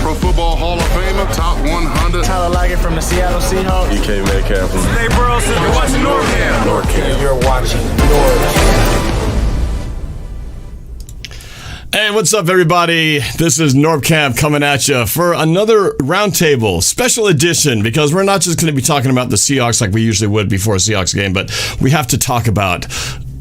Pro Football Hall of Famer, top 100. Cal Raleigh from the Seattle Seahawks. DK Metcalf from Hey, bro, so you're watching NorbCam. You're watching NorbCam. Hey, what's up, everybody? This is NorbCam coming at you for another roundtable special edition, because we're not just going to be talking about the Seahawks like we usually would before a Seahawks game, but we have to talk about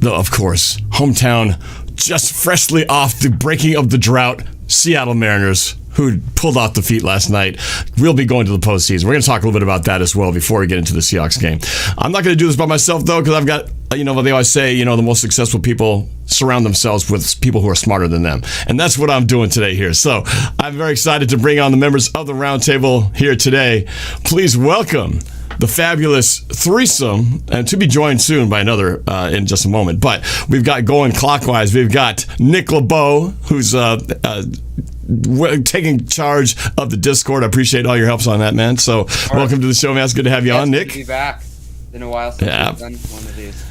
of course, hometown, just freshly off the breaking of the drought, Seattle Mariners, who pulled off defeat last night. We'll be going to the postseason. We're going to talk a little bit about that as well before we get into the Seahawks game. I'm not going to do this by myself, though, because I've got, what they always say, the most successful people surround themselves with people who are smarter than them. And that's what I'm doing today here. So I'm very excited to bring on the members of the roundtable here today. Please welcome the fabulous threesome, and to be joined soon by another in just a moment. But we've got going clockwise. We've got Nick LaBow, who's taking charge of the Discord. I appreciate all your helps on that, man. So welcome to the show, man. It's good to have you on, Nick. Good to be back. Been a while since we've done one of these.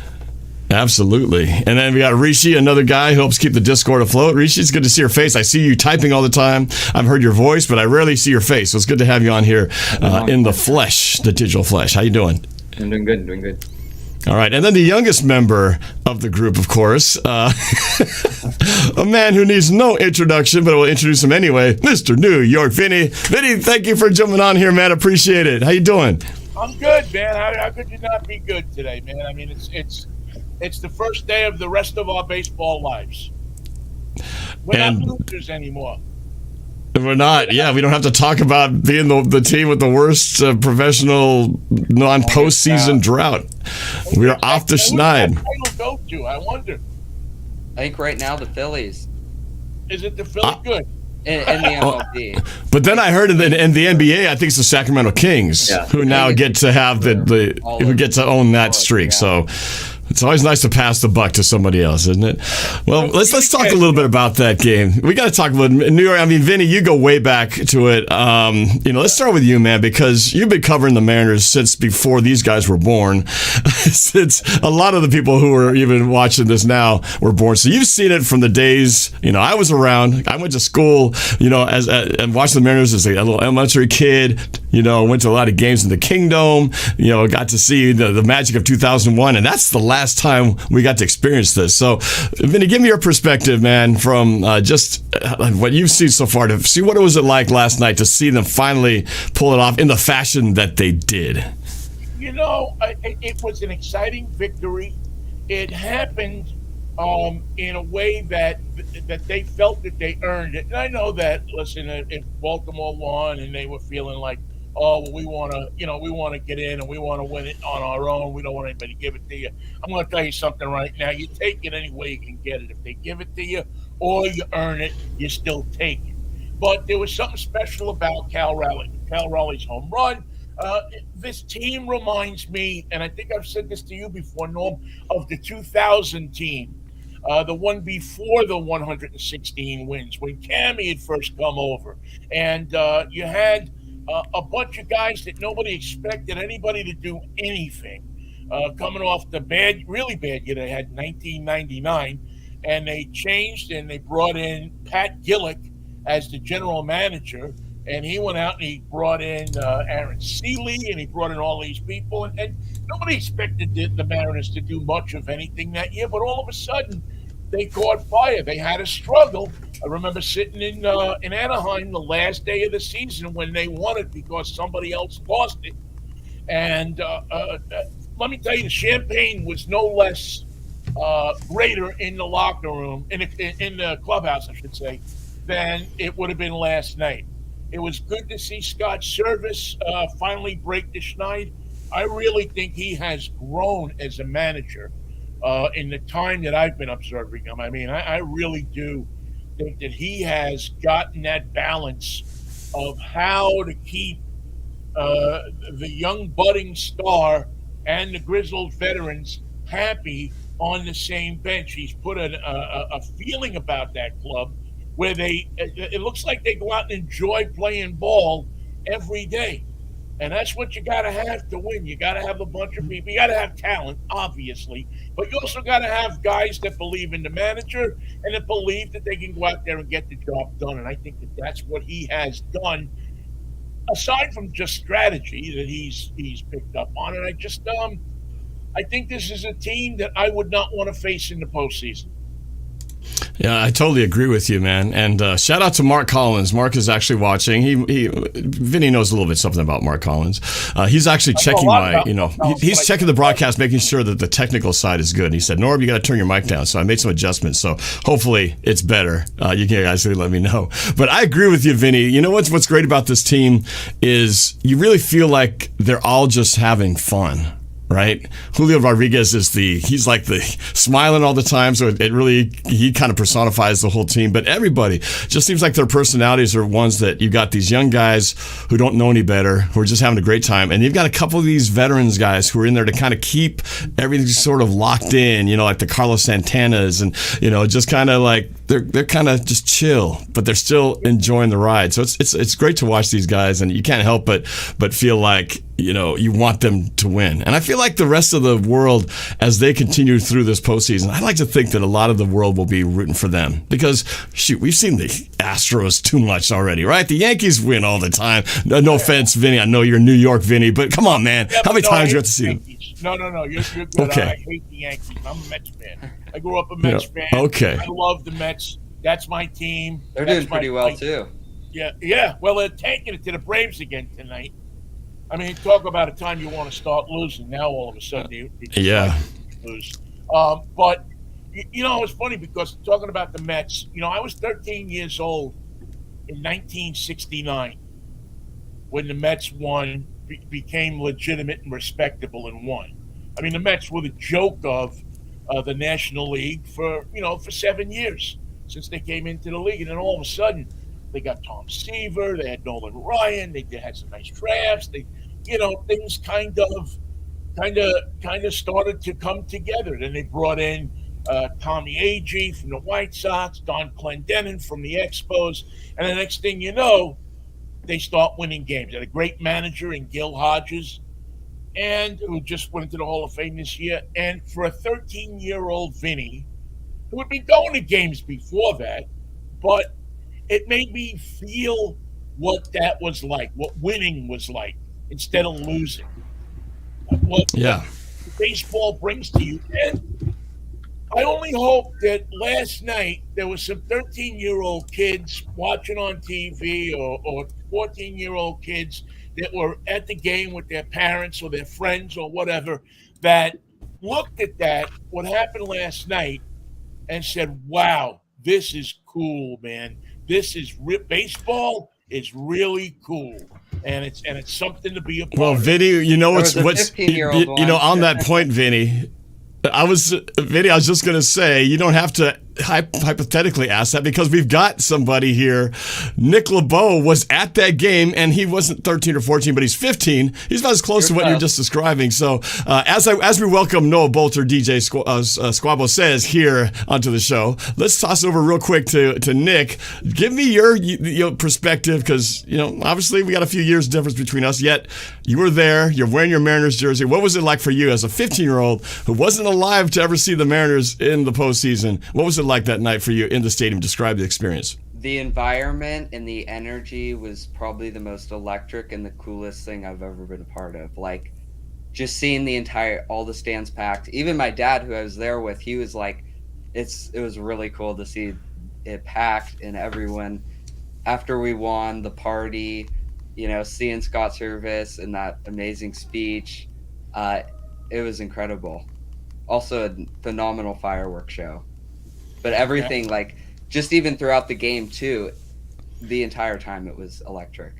Absolutely. And then we got Rishi, another guy who helps keep the Discord afloat. Rishi, it's good to see your face. I see you typing all the time. I've heard your voice, but I rarely see your face. So it's good to have you on here in the flesh, the digital flesh. How you doing? I'm doing good. All right. And then the youngest member of the group, of course, a man who needs no introduction, but we'll introduce him anyway, Mr. New York Vinnie. Vinnie, thank you for jumping on here, man. Appreciate it. How you doing? I'm good, man. How could you not be good today, man? I mean, it's the first day of the rest of our baseball lives. We're not losers anymore. We're not. Yeah, we don't have to talk about being the team with the worst professional non-postseason drought. We're off the schneid. Go to? I wonder. I think right now the Phillies. Is it the Phillies? Good. In the MLB. But then I heard in the NBA, I think it's the Sacramento Kings who now get to have who get to own that streak. So it's always nice to pass the buck to somebody else, isn't it? Well, let's talk a little bit about that game. We got to talk about New York. I mean, Vinny, you go way back to it. Let's start with you, man, because you've been covering the Mariners since before these guys were born. Since a lot of the people who are even watching this now were born, so you've seen it from the days. I was around. I went to school. And watching the Mariners as a little elementary kid. Went to a lot of games in the Kingdom. Got to see the magic of 2001, and that's the last time we got to experience this. So, Vinny, give me your perspective, man, from just what you've seen so far, to see what it was like last night to see them finally pull it off in the fashion that they did. It was an exciting victory. It happened in a way that they felt that they earned it. And I know that, listen, if Baltimore won and they were feeling like, oh, well, we want to get in and we want to win it on our own. We don't want anybody to give it to you. I'm going to tell you something right now. You take it any way you can get it. If they give it to you or you earn it, you still take it. But there was something special about Cal Raleigh. Cal Raleigh's home run. This team reminds me, and I think I've said this to you before, Norm, of the 2000 team. The one before the 116 wins, when Cammy had first come over. And you had a bunch of guys that nobody expected anybody to do anything. Coming off the really bad year they had 1999, and they changed and they brought in Pat Gillick as the general manager, and he went out and he brought in Aaron Seeley, and he brought in all these people, and nobody expected the Mariners to do much of anything that year, but all of a sudden they caught fire. They had a struggle. I remember sitting in Anaheim the last day of the season when they won it because somebody else lost it. And let me tell you, the champagne was no less greater in the locker room, in the clubhouse, I should say, than it would have been last night. It was good to see Scott Service finally break the schneid. I really think he has grown as a manager. in the time that I've been observing him. I mean, I really do think that he has gotten that balance of how to keep the young budding star and the grizzled veterans happy on the same bench. He's put a feeling about that club where it looks like they go out and enjoy playing ball every day. And that's what you got to have to win. You got to have a bunch of people. You got to have talent, obviously, but you also got to have guys that believe in the manager and that believe that they can go out there and get the job done. And I think that that's what he has done, aside from just strategy that he's picked up on. And I think this is a team that I would not want to face in the postseason. Yeah, I totally agree with you, man. And shout out to Mark Collins. Mark is actually watching. Vinny knows a little bit something about Mark Collins. He's actually checking he's checking the broadcast, making sure that the technical side is good. And he said, Norb, you got to turn your mic down. So I made some adjustments. So hopefully it's better. You guys can let me know. But I agree with you, Vinny. You know what's great about this team is you really feel like they're all just having fun. Right? Julio Rodriguez he's like the smiling all the time. So he kind of personifies the whole team, but everybody just seems like their personalities are ones that you got these young guys who don't know any better, who are just having a great time. And you've got a couple of these veterans guys who are in there to kind of keep everything sort of locked in, like the Carlos Santanas and, just kind of like they're kind of just chill, but they're still enjoying the ride. So it's great to watch these guys, and you can't help but feel like, you want them to win. And I feel like the rest of the world, as they continue through this postseason, I like to think that a lot of the world will be rooting for them because, shoot, we've seen the Astros too much already, right? The Yankees win all the time. No offense, Vinny. I know you're New York, Vinny, but come on, man. How many times do you have to see them? No. You're good. Okay. I hate the Yankees. I'm a Mets fan. I grew up a Mets fan. Okay. I love the Mets. That's my team. They're doing pretty well, too. Yeah. Well, they're taking it to the Braves again tonight. I mean, talk about a time you want to start losing. Now all of a sudden you lose. But it's funny because talking about the Mets, I was 13 years old in 1969 when the Mets won, became legitimate and respectable and won. I mean, the Mets were the joke of the National League for 7 years since they came into the league, and then all of a sudden they got Tom Seaver, they had Nolan Ryan, they had some nice drafts. Things kind of started to come together. Then they brought in Tommy Agee from the White Sox, Don Clendenin from the Expos, and the next thing you know, they start winning games. They had a great manager in Gil Hodges, and who just went into the Hall of Fame this year. And for a 13-year-old Vinny, who had been going to games before that, but it made me feel what that was like, what winning was like, instead of losing. What baseball brings to you. And I only hope that last night there was some 13-year-old kids watching on TV or 14-year-old kids that were at the game with their parents or their friends or whatever that looked at what happened last night, and said, wow, this is cool, man. This is baseball is really cool. And it's something to be a part of. Well, Vinny, what's on that point, Vinny, I was just going to say, you don't have to hypothetically ask that because we've got somebody here. Nick LaBow was at that game, and he wasn't 13 or 14, but he's 15. He's about as close to what you're just describing. So as we welcome Noah Bolter, DJ Squabo Says here onto the show, let's toss it over real quick to Nick. Give me your perspective because, obviously we got a few years difference between us, yet you were there. You're wearing your Mariners jersey. What was it like for you as a 15-year-old who wasn't alive to ever see the Mariners in the postseason? What was it like that night for you in the stadium? Describe the experience. The environment and the energy was probably the most electric and the coolest thing I've ever been a part of. Like, just seeing all the stands packed. Even my dad, who I was there with, he was like, it was really cool to see it packed, and everyone, after we won, the party, seeing Scott Service and that amazing speech, it was incredible. Also a phenomenal fireworks show. But everything, just even throughout the game, too, the entire time it was electric.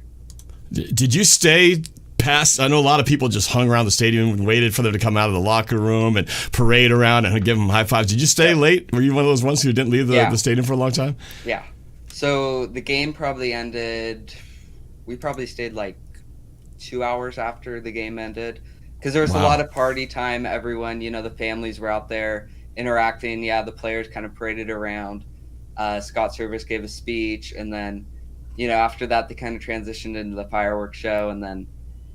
Did you stay past, I know a lot of people just hung around the stadium and waited for them to come out of the locker room and parade around and give them high fives. Did you stay late? Were you one of those ones who didn't leave the stadium for a long time? Yeah. So the game probably ended. We probably stayed like 2 hours after the game ended because there was a lot of party time. Everyone, the families were out there interacting. Yeah, the players kind of paraded around. Scott Service gave a speech, and then, after that, they kind of transitioned into the fireworks show, and then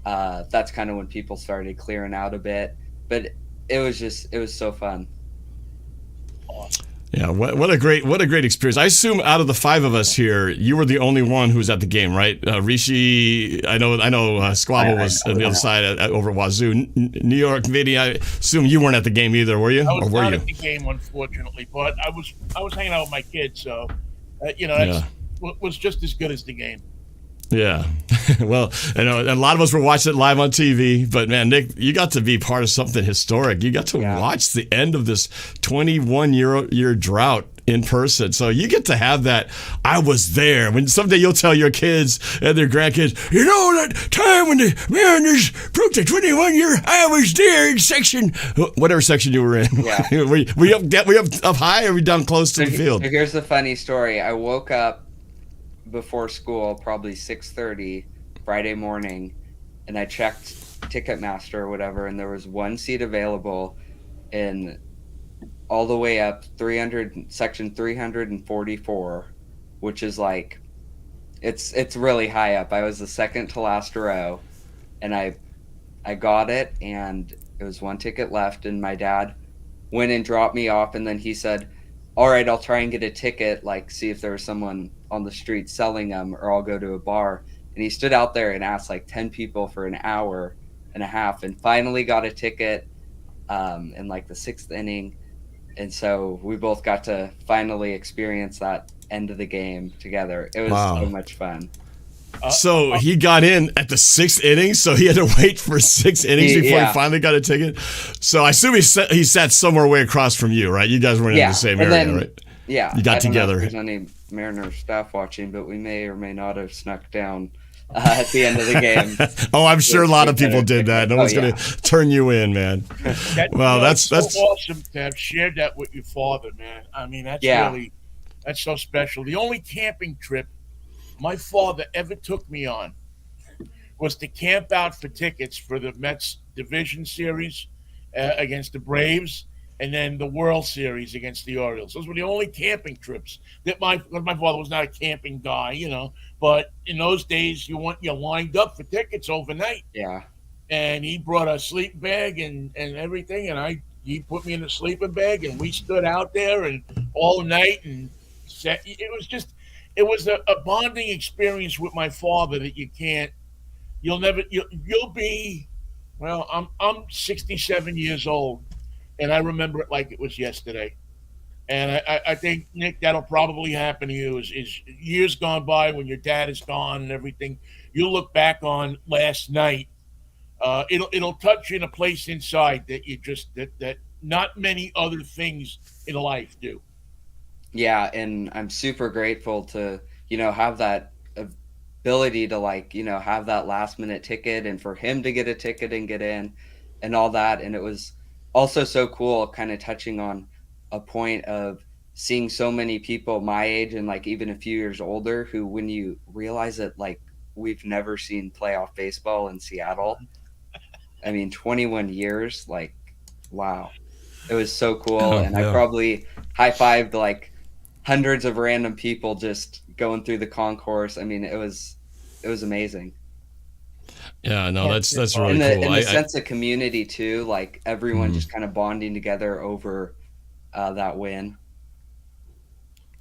that's kind of when people started clearing out a bit. But it was so fun. Yeah, what a great experience. I assume out of the 5 of us here, you were the only one who was at the game, right? Rishi, I know Squabo was on the other side over at Wazoo. New York, Vinnie, I assume you weren't at the game either, were you? I was not at the game, unfortunately, but I was hanging out with my kids, so that was just as good as the game. Yeah. Well, a lot of us were watching it live on TV, but man, Nick, you got to be part of something historic. You got to watch the end of this 21-year drought in person. So you get to have that. I was there. When someday you'll tell your kids and their grandkids, that time when the Mariners broke the 21-year, I was there in section, whatever section you were in. Yeah. were you up high or were you down close to the field? So here's the funny story. I woke up before school, probably 6:30 Friday morning, and I checked Ticketmaster or whatever, and there was one seat available in all the way up section 344, which is like it's really high up. I was the second to last row, and I got it, and it was one ticket left, and my dad went and dropped me off, and then he said, all right, I'll try and get a ticket, see if there was someone on the street selling them, or I'll go to a bar. And he stood out there and asked 10 people for an hour and a half, and finally got a ticket in the 6th inning. And so we both got to finally experience that end of the game together. It was so much fun. So he got in at the 6th inning, so he had to wait for 6 innings before he finally got a ticket. So I assume he sat somewhere way across from you, right? You guys weren't in the same area, right? Yeah. You got together. I don't know if there's any Mariners staff watching, but we may or may not have snuck down at the end of the game. Oh, I'm sure a lot of people did that. No one's going to turn you in, man. That's so awesome to have shared that with your father, man. I mean, that's so special. The only camping trip my father ever took me on was to camp out for tickets for the Mets division series against the Braves, and then the World Series against the Orioles. Those were the only camping trips that my father was not a camping guy, but in those days you lined up for tickets overnight. Yeah. And he brought a sleeping bag and everything, and he put me in a sleeping bag, and we stood out there and all night, and it was a bonding experience with my father that you'll be, well, I'm 67 years old, and I remember it like it was yesterday. And I think, Nick, that'll probably happen to you is years gone by when your dad is gone and everything. You'll look back on last night. It'll touch you in a place inside that that not many other things in life do. Yeah, and I'm super grateful to, have that ability to have that last minute ticket, and for him to get a ticket and get in and all that. And it was also so cool, kind of touching on a point of seeing so many people my age and even a few years older who, when you realize that we've never seen playoff baseball in Seattle. I mean, 21 years, wow. It was so cool. I probably high-fived hundreds of random people just going through the concourse. I mean, it was amazing. Yeah, no, that's really cool. And the sense of community too, everyone just kind of bonding together over that win.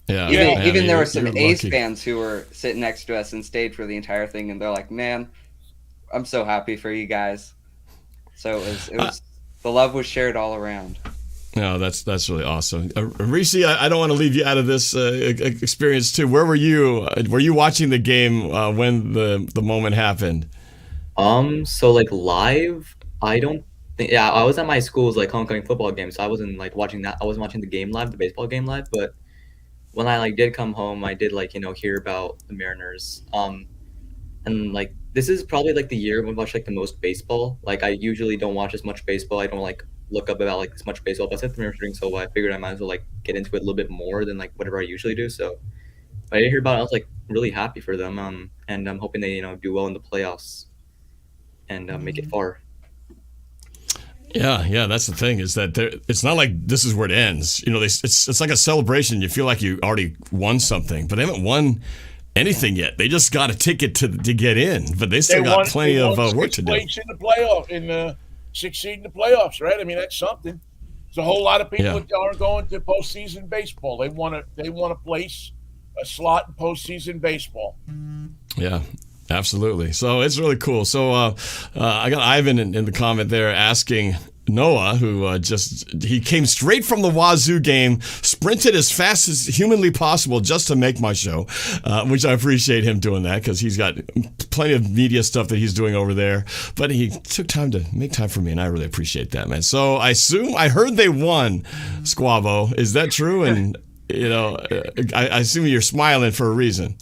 Yeah, even there were some A's fans who were sitting next to us and stayed for the entire thing, and they're like, "Man, I'm so happy for you guys." So it was the love was shared all around. No, that's really awesome. Rishi, I don't want to leave you out of this experience too. Where were you? Were you watching the game when the moment happened? So live, I don't think. Yeah, I was at my school's homecoming football game, so I wasn't watching that. I wasn't watching the game live, the baseball game live. But when I did come home, I did hear about the Mariners. And like this is probably like the year we watch like the most baseball. Like I usually don't watch as much baseball. I don't like look up about like as much baseball, but since they're doing so well, I figured I might as well like get into it a little bit more than like whatever I usually do. So when I didn't hear about it, I was like really happy for them. And I'm hoping they do well in the playoffs and make it far. Yeah, that's the thing is that it's not like this is where it ends. It's like a celebration. You feel like you already won something, but they haven't won anything yet. They just got a ticket to get in, but they still got plenty of work to do. In the playoff, in the 6 seed in the playoffs, right? I mean, that's something. There's a whole lot of people that aren't going to postseason baseball. They want to place a slot in postseason baseball. Yeah. Absolutely. So it's really cool. So I got Ivan in the comment there asking Noah, who he came straight from the Wazoo game, sprinted as fast as humanly possible just to make my show, which I appreciate him doing that because he's got plenty of media stuff that he's doing over there. But he took time to make time for me, and I really appreciate that, man. So I heard they won, Squabo. Is that true? And, I assume you're smiling for a reason.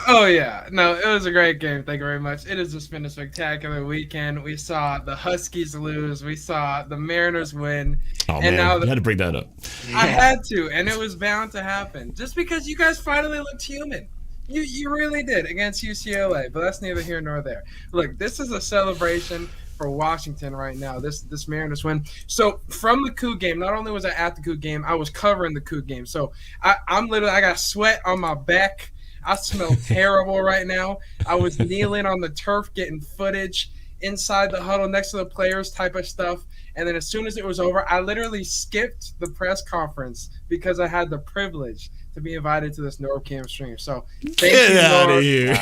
Oh, yeah. No, it was a great game. Thank you very much. It has just been a spectacular weekend. We saw the Huskies lose. We saw the Mariners win. Oh, and man. Now you had to bring that up. I had to, and it was bound to happen. Just because you guys finally looked human. You really did against UCLA, but that's neither here nor there. Look, this is a celebration for Washington right now, this Mariners win. So from the Cougs game, not only was I at the Cougs game, I was covering the Cougs game. So I got sweat on my back. I smell terrible right now. I was kneeling on the turf getting footage inside the huddle next to the players type of stuff. And then as soon as it was over, I literally skipped the press conference because I had the privilege to be invited to this NorbCam stream. So thank you, out Norb. of here.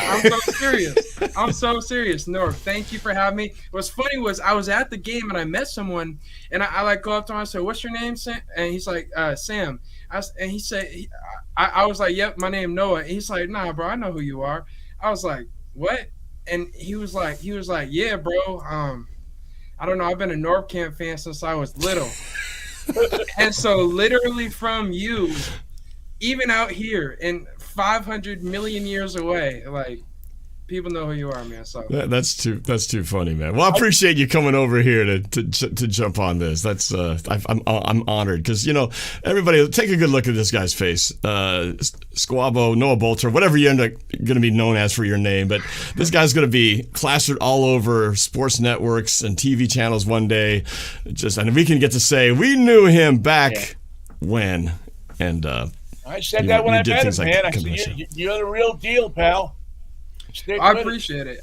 I'm so serious. Norb, thank you for having me. What's funny was I was at the game and I met someone and I like go up to him and I said, "What's your name, Sam?" And he's like, Sam. And he said, I was like, "Yep, my name Noah." And he's like, "Nah, bro, I know who you are." I was like, "What?" And he was like, "Yeah, bro. I don't know. I've been a NorbCam fan since I was little." And so literally from you, even out here and 500 million years away, like people know who you are, man. So that's too funny, man. Well, I appreciate you coming over here to jump on this. That's I'm honored because everybody take a good look at this guy's face. Squabo, Noah Bolter, whatever you end up going to be known as for your name, but this guy's going to be plastered all over sports networks and TV channels one day. And we can get to say we knew him back when. And I said that when I met him, man. I said you're the real deal, pal. I appreciate it.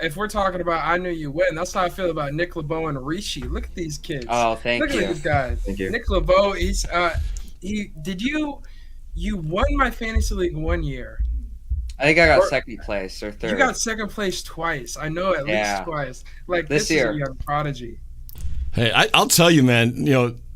If we're talking about I knew you when, that's how I feel about Nick LaBow and Rishi. Look at these kids. Oh, thank you. Look at these guys. Thank you. Nick LaBow, you won my fantasy league 1 year. I think I got second place or third. You got second place twice. I know at least twice. Like this year. Is a young prodigy. Hey, I'll tell you, man.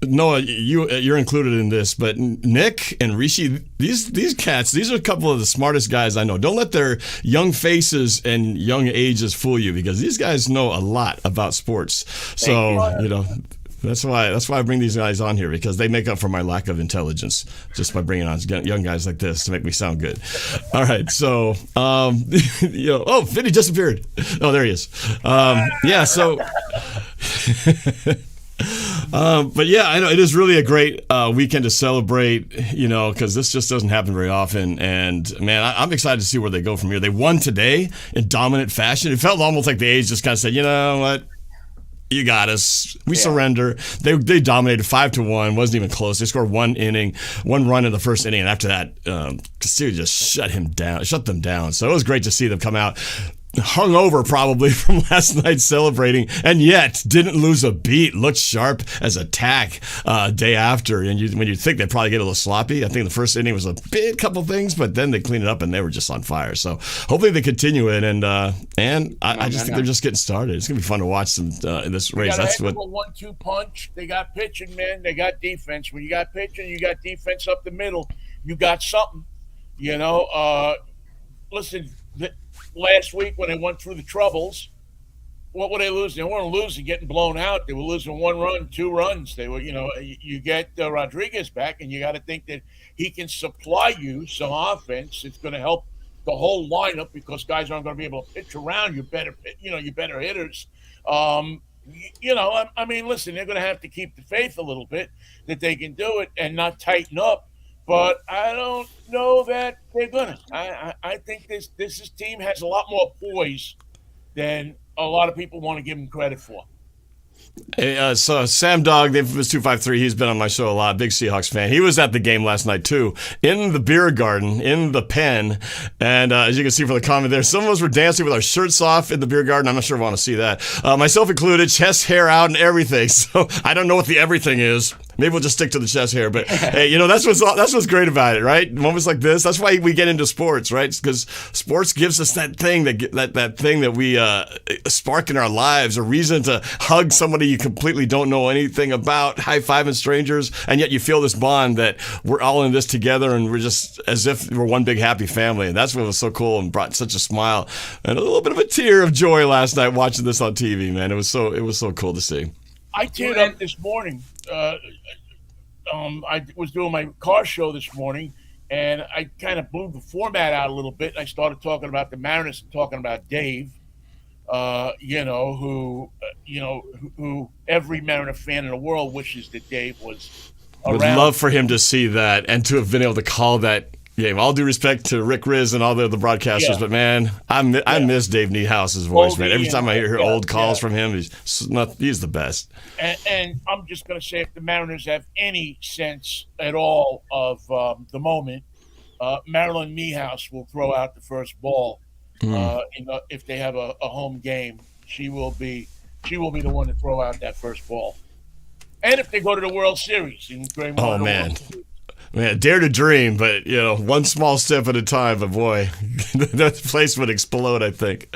Noah, you're included in this, but Nick and Rishi, these cats, these are a couple of the smartest guys I know. Don't let their young faces and young ages fool you because these guys know a lot about sports. So that's why I bring these guys on here because they make up for my lack of intelligence just by bringing on young guys like this to make me sound good. All right, so Vinnie disappeared. Oh, there he is. So. But yeah, I know it is really a great weekend to celebrate, because this just doesn't happen very often. And man, I'm excited to see where they go from here. They won today in dominant fashion. It felt almost like the A's just kind of said, you know what? You got us. We surrender. They dominated 5-1. Wasn't even close. They scored one run in the first inning, and after that, Castillo just shut them down. So it was great to see them come out hungover probably from last night celebrating, and yet didn't lose a beat. Looked sharp as a tack day after. And when you think they probably get a little sloppy, I think the first inning was a big couple things, but then they cleaned it up and they were just on fire. So hopefully they continue it. And I just think they're just getting started. It's gonna be fun to watch them in this race. That's what 1-2 punch. They got pitching, man. They got defense. When you got pitching, you got defense up the middle. You got something. Listen. Last week when they went through the troubles, what were they losing? They weren't losing, getting blown out. They were losing 1 run, 2 runs. They were, you get Rodriguez back, and you got to think that he can supply you some offense. It's going to help the whole lineup because guys aren't going to be able to pitch around your better hitters. I mean, listen, they're going to have to keep the faith a little bit that they can do it and not tighten up. But I don't know that they're gonna. I think this team has a lot more poise than a lot of people want to give them credit for. Hey, so Sam Dog, this 253. He's been on my show a lot. Big Seahawks fan. He was at the game last night too, in the beer garden, in the pen. And as you can see from the comment there, some of us were dancing with our shirts off in the beer garden. I'm not sure I want to see that. Myself included, chest hair out and everything. So I don't know what the everything is. Maybe we'll just stick to the chest hair. But hey, that's what's great about it, right? Moments like this. That's why we get into sports, right? Because sports gives us that thing that thing that we spark in our lives, a reason to hug somebody you completely don't know anything about, high-fiving strangers, and yet you feel this bond that we're all in this together, and we're just as if we're one big happy family. And that's what was so cool and brought such a smile and a little bit of a tear of joy last night watching this on TV, man. It was so cool to see. I teared up this morning. I was doing my car show this morning, and I kind of blew the format out a little bit. I started talking about the Mariners and talking about Dave, who every Mariner fan in the world wishes that Dave was around. Would love for him to see that and to have been able to call that game. All due respect to Rick Riz and all the other broadcasters, but man, I miss Dave Niehouse's voice, man. Every time I hear old calls from him, he's the best. And I'm just going to say, if the Mariners have any sense at all of the moment, Marilyn Niehaus will throw out the first ball. If they have a home game, she will be the one to throw out that first ball. And if they go to the World Series, Man, dare to dream, but one small step at a time. But boy, that place would explode, I think.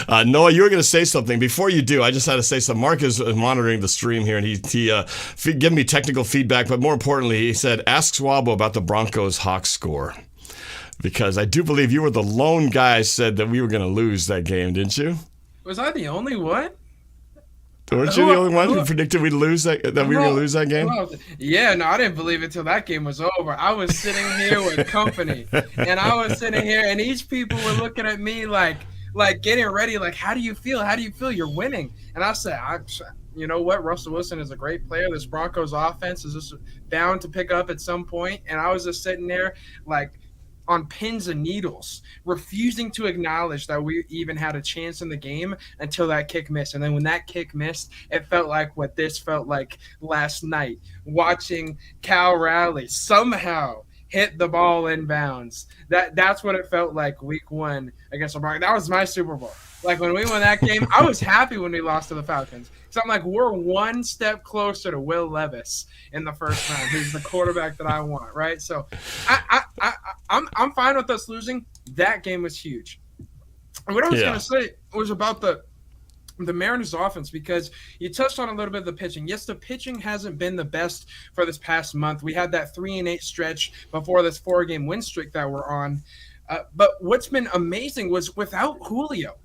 Noah, you were going to say something. Before you do, I just had to say something. Mark is monitoring the stream here, and he gave me technical feedback. But more importantly, he said, "Ask Squabo about the Broncos-Hawks score," because I do believe you were the lone guy said that we were going to lose that game, didn't you? Was I the only one? Weren't you the only one who predicted we'd lose that we were going to lose that game? Yeah, no, I didn't believe it till that game was over. I was sitting here with company, and I was sitting here, and each people were looking at me like getting ready, like, how do you feel? How do you feel? You're winning. And I said, you know what? Russell Wilson is a great player. This Broncos offense is just bound to pick up at some point. And I was just sitting there like on pins and needles, refusing to acknowledge that we even had a chance in the game until that kick missed. And then when that kick missed, it felt like what this felt like last night, watching Cal Raleigh somehow hit the ball inbounds. That's what it felt like week one against the Broncos. That was my Super Bowl. Like, when we won that game, I was happy when we lost to the Falcons. So I'm like, we're one step closer to Will Levis in the first round, who's the quarterback that I want, right? So I'm fine with us losing. That game was huge. And what I was going to say was about the Mariners offense, because you touched on a little bit of the pitching. Yes, the pitching hasn't been the best for this past month. We had that 3-8 stretch before this 4-game win streak that we're on. But what's been amazing was without Julio,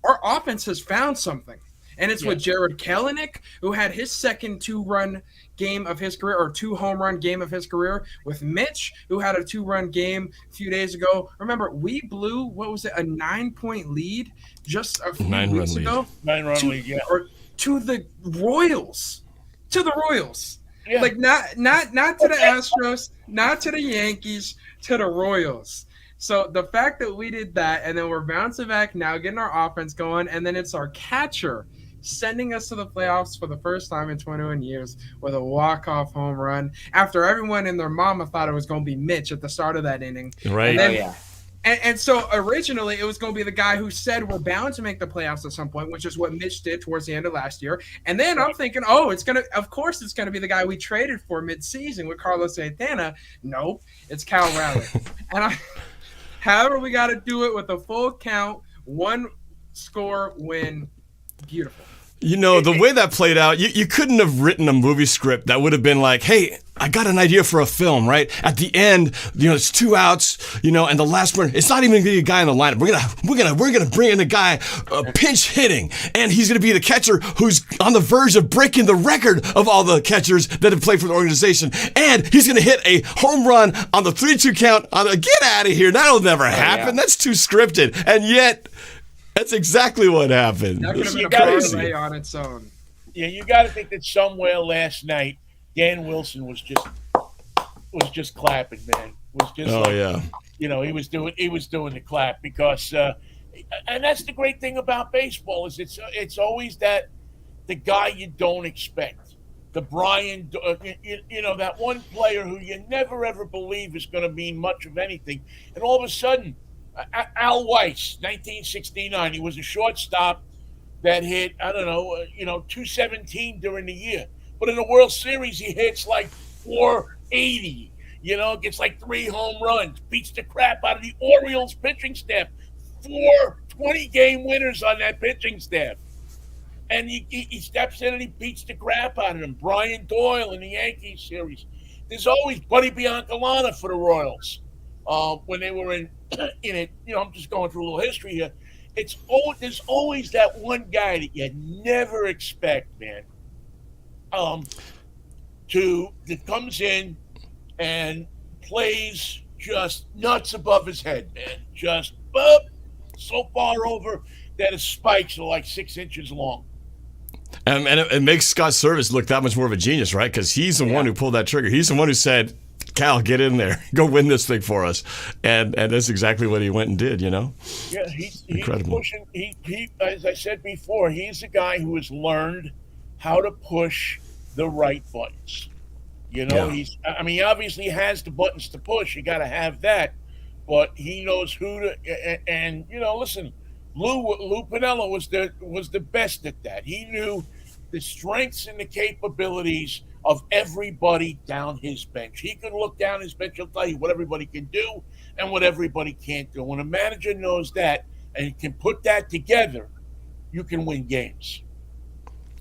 our offense has found something. And it's with Jared Kelenic, who had his second 2-run game of his career, or 2-home-run game of his career, with Mitch, who had a 2-run game a few days ago. Remember, we blew, a 9-point lead just a few weeks ago? 9-run lead, yeah. Or to the Royals. To the Royals. Yeah. Like, not to the Astros, not to the Yankees, to the Royals. So the fact that we did that, and then we're bouncing back now, getting our offense going, and then it's our catcher sending us to the playoffs for the first time in 21 years with a walk-off home run after everyone and their mama thought it was going to be Mitch at the start of that inning. Right. And then, and so originally it was going to be the guy who said we're bound to make the playoffs at some point, which is what Mitch did towards the end of last year. And then I'm thinking, of course it's going to be the guy we traded for mid-season with Carlos Santana. Nope, it's Cal Raleigh. However, we got to do it with a full count, 1-score win. Beautiful. You know, the way that played out, you couldn't have written a movie script that would have been like, hey, I got an idea for a film, right? At the end, it's 2 outs, and the last one, it's not even gonna be a guy in the lineup. We're gonna bring in a guy pinch hitting, and he's gonna be the catcher who's on the verge of breaking the record of all the catchers that have played for the organization, and he's gonna hit a home run on the 3-2 count. Get out of here! That'll never happen. Yeah. That's too scripted, and yet that's exactly what happened. That could have been a parlay on its own. Yeah, you got to think that somewhere last night, Dan Wilson was just clapping, man. He was doing the clap because, and that's the great thing about baseball is it's always that the guy you don't expect, the Brian, that one player who you never ever believe is going to mean much of anything, and all of a sudden, Al Weiss, 1969, he was a shortstop that hit 217 during the year. But in the World Series, he hits like 480, gets like 3 home runs, beats the crap out of the Orioles pitching staff. 4 20-game winners on that pitching staff. And he steps in and he beats the crap out of them. Brian Doyle in the Yankees series. There's always Buddy Biancalana for the Royals when they were in it. I'm just going through a little history here. There's always that one guy that you never expect, man. That comes in and plays just nuts above his head, man. Just so far over that his spikes are like 6 inches long. And it makes Scott Service look that much more of a genius, right? Because he's the one who pulled that trigger. He's the one who said, Cal, get in there. Go win this thing for us. And that's exactly what he went and did, Yeah, he's incredible. Pushing. He, as I said before, he's a guy who has learned how to push the right buttons. He obviously has the buttons to push. You got to have that. But he knows who to. And listen, Lou Piniella was the best at that. He knew the strengths and the capabilities of everybody down his bench. He can look down his bench. He'll tell you what everybody can do and what everybody can't do. When a manager knows that and can put that together, you can win games.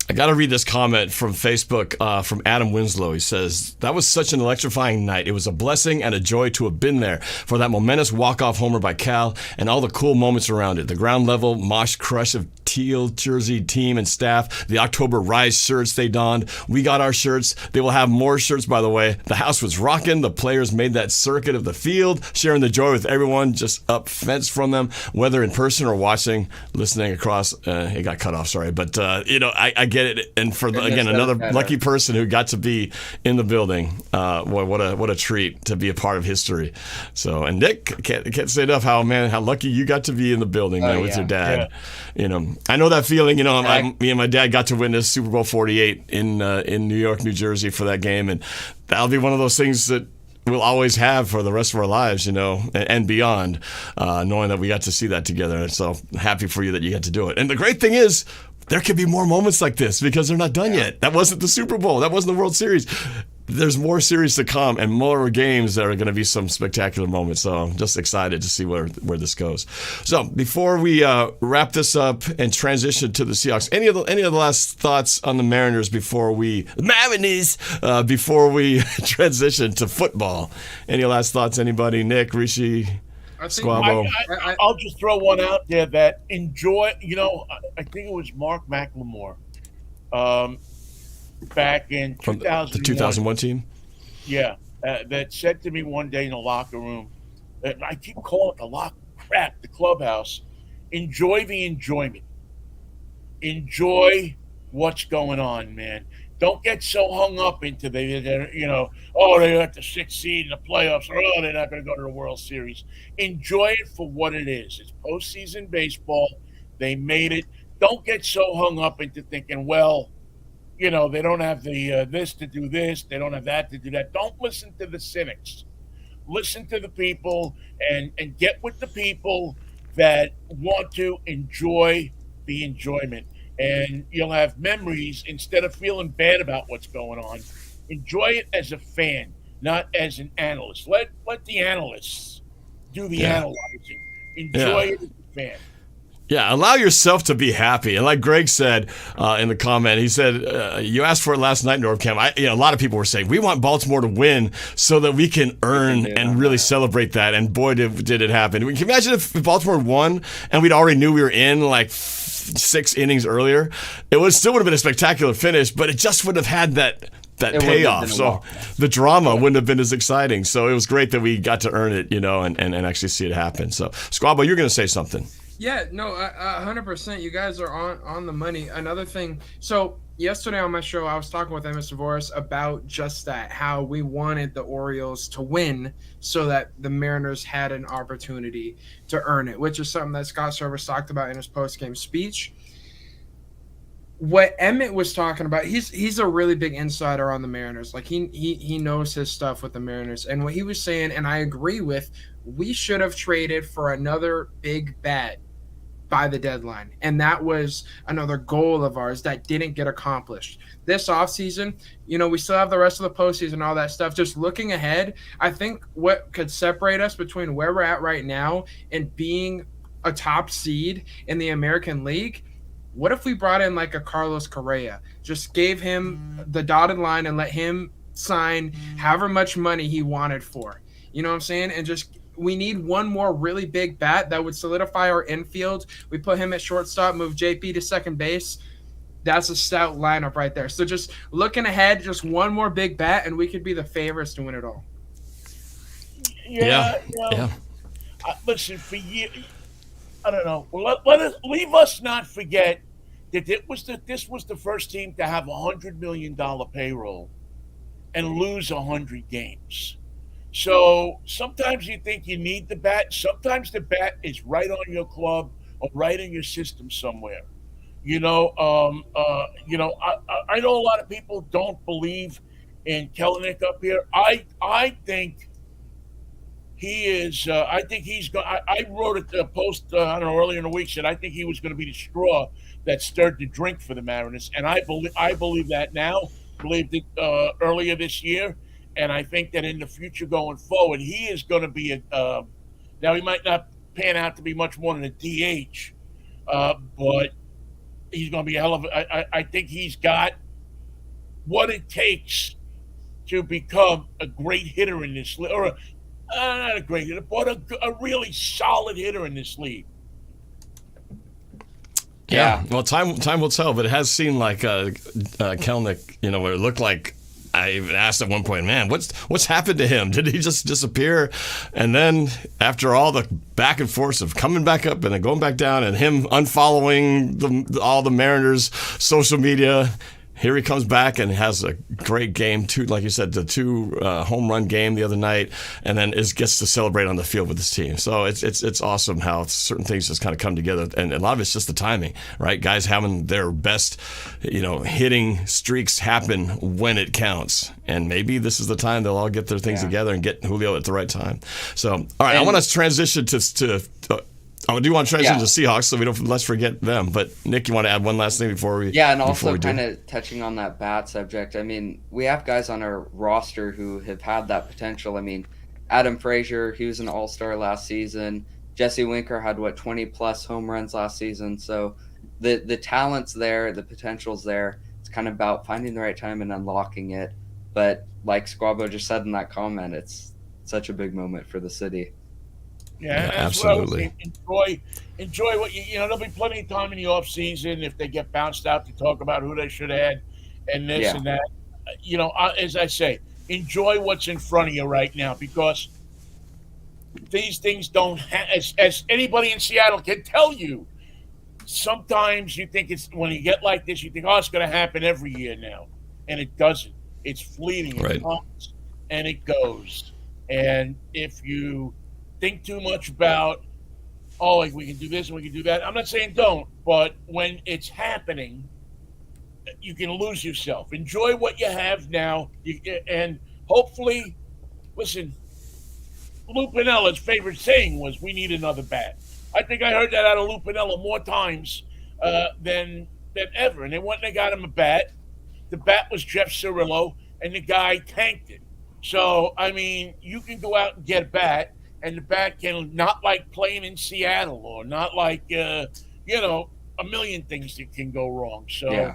I got to read this comment from Facebook from Adam Winslow. He says, that was such an electrifying night. It was a blessing and a joy to have been there for that momentous walk-off homer by Cal and all the cool moments around it. The ground level mosh crush of teal jersey team and staff, the October Rise shirts they donned. We got our shirts. They will have more shirts, by the way. The house was rocking. The players made that circuit of the field, sharing the joy with everyone just up fence from them, whether in person or watching, listening across. It got cut off, sorry. But, I get it. And again, another lucky person who got to be in the building. What a treat to be a part of history. So, and Nick, can't say enough how lucky you got to be in the building, man, with your dad. Yeah. I know that feeling. Me and my dad got to witness Super Bowl 48 in New York, New Jersey for that game, and that'll be one of those things that we'll always have for the rest of our lives, and beyond, knowing that we got to see that together. And so happy for you that you got to do it. And the great thing is, there could be more moments like this because they're not done yet. That wasn't the Super Bowl. That wasn't the World Series. There's more series to come and more games that are going to be some spectacular moments. So I'm just excited to see where this goes. So before we wrap this up and transition to the Seahawks, any of the last thoughts on the Mariners before we transition to football? Any last thoughts? Anybody? Nick, Rishi? Squabo. I'll just throw one out there that enjoy. I think it was Mark McLemore, back in 2001. The 2001 team. Yeah, that said to me one day in the locker room. I keep calling it the clubhouse. Enjoy the enjoyment. Enjoy what's going on, man. Don't get so hung up into they're at the 6th seed in the playoffs, or they're not going to go to the World Series. Enjoy it for what it is. It's postseason baseball. They made it. Don't get so hung up into thinking, they don't have the this to do this, they don't have that to do that. Don't listen to the cynics. Listen to the people and get with the people that want to enjoy the enjoyment. And you'll have memories instead of feeling bad about what's going on. Enjoy it as a fan, not as an analyst. Let the analysts do the analyzing. Enjoy it as a fan. Yeah, allow yourself to be happy. And like Greg said in the comment, he said, you asked for it last night, NorbCam. A lot of people were saying, we want Baltimore to win so that we can earn and really celebrate that. And boy, did it happen. Can you imagine if Baltimore won and we'd already knew we were in like 6 innings earlier? It still would have been a spectacular finish, but it just wouldn't have had that payoff. So the drama wouldn't have been as exciting. So it was great that we got to earn it, and actually see it happen. So, Squabo, you're going to say something. Yeah, no, 100%. You guys are on the money. Another thing, so yesterday on my show, I was talking with Mr. Voris about just that, how we wanted the Orioles to win so that the Mariners had an opportunity to earn it, which is something that Scott Service talked about in his post-game speech. What Emmett was talking about, he's a really big insider on the Mariners. Like he knows his stuff with the Mariners. And what he was saying, and I agree with, we should have traded for another big bat by the deadline. And that was another goal of ours that didn't get accomplished. This offseason, we still have the rest of the postseason and all that stuff. Just looking ahead, I think what could separate us between where we're at right now and being a top seed in the American League, what if we brought in like a Carlos Correa, just gave him the dotted line and let him sign however much money he wanted for? You know what I'm saying? And just we need one more really big bat that would solidify our infield. We put him at shortstop, move JP to second base. That's a stout lineup right there. So just looking ahead, just one more big bat, and we could be the favorites to win it all. Yeah. Listen, for you, I don't know. Leave us not forget that this was the first team to have $100 million payroll and lose 100 games. So sometimes you think you need the bat. Sometimes the bat is right on your club or right in your system somewhere. I know a lot of people don't believe in Kelenic up here. I think he is. I think he's going. I wrote a post. I don't know, earlier in the week, said I think he was going to be the straw that stirred the drink for the Mariners, and I believe that now. Believed it earlier this year. And I think that in the future going forward, he is going to be now he might not pan out to be much more than a DH, but he's going to be a hell of I think he's got what it takes to become a great hitter in this league, or not a great hitter, but a really solid hitter in this league. Yeah. Well, time will tell, but it has seemed like Kelenic, where it looked like, I even asked at one point, man, what's happened to him? Did he just disappear? And then after all the back and forth of coming back up and then going back down and him unfollowing all the Mariners' social media, here he comes back and has a great game, like you said, the 2 home run game the other night, and then gets to celebrate on the field with his team. So it's awesome how certain things just kind of come together, and a lot of it's just the timing, right? Guys having their best, hitting streaks happen when it counts, and maybe this is the time they'll all get their things together and get Julio at the right time. So, all right, I want to transition to I do want to transition to Seahawks, so we don't let's forget them. But Nick, you want to add one last thing before we? Yeah, and also kind of touching on that bat subject. I mean, we have guys on our roster who have had that potential. I mean, Adam Frazier, he was an All-Star last season. Jesse Winker had 20+ home runs last season. So the talent's there, the potential's there. It's kind of about finding the right time and unlocking it. But like Squabo just said in that comment, it's such a big moment for the city. Yeah, absolutely. Enjoy what there'll be plenty of time in the off season if they get bounced out to talk about who they should have had and this and that. As I say, enjoy what's in front of you right now, because these things don't as anybody in Seattle can tell you, sometimes you think it's, when you get like this, you think, it's going to happen every year now. And it doesn't. It's fleeting. It comes and it goes. And if you think too much about, like we can do this and we can do that. I'm not saying don't, but when it's happening, you can lose yourself. Enjoy what you have now, and hopefully, listen, Lou Pinella's favorite saying was, "We need another bat." I think I heard that out of Lou Pinella more times than ever. And they went and they got him a bat. The bat was Jeff Cirillo, and the guy tanked it. So, I mean, you can go out and get a bat, and the bat can not like playing in Seattle, or not like a million things that can go wrong. So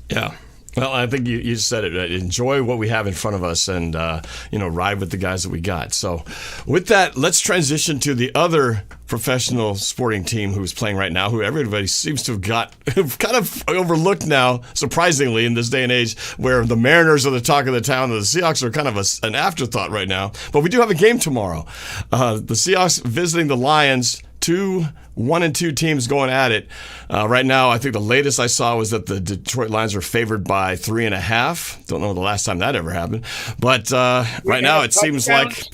Yeah. Well, I think you said it. Right? Enjoy what we have in front of us and, ride with the guys that we got. So with that, let's transition to the other professional sporting team who's playing right now, who everybody seems to have got kind of overlooked now, surprisingly, in this day and age, where the Mariners are the talk of the town and the Seahawks are kind of an afterthought right now. But we do have a game tomorrow. The Seahawks visiting the Lions. 2 1-2 teams going at it. Right now, I think the latest I saw was that the Detroit Lions are favored by 3.5. Don't know the last time that ever happened. But right now, it seems like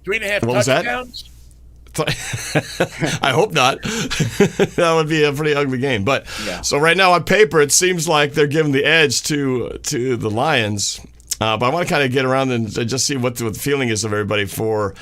3.5 touchdowns. I hope not. That would be a pretty ugly game. But so right now on paper, it seems like they're giving the edge to the Lions. But I want to kind of get around and just see what the feeling is of everybody for.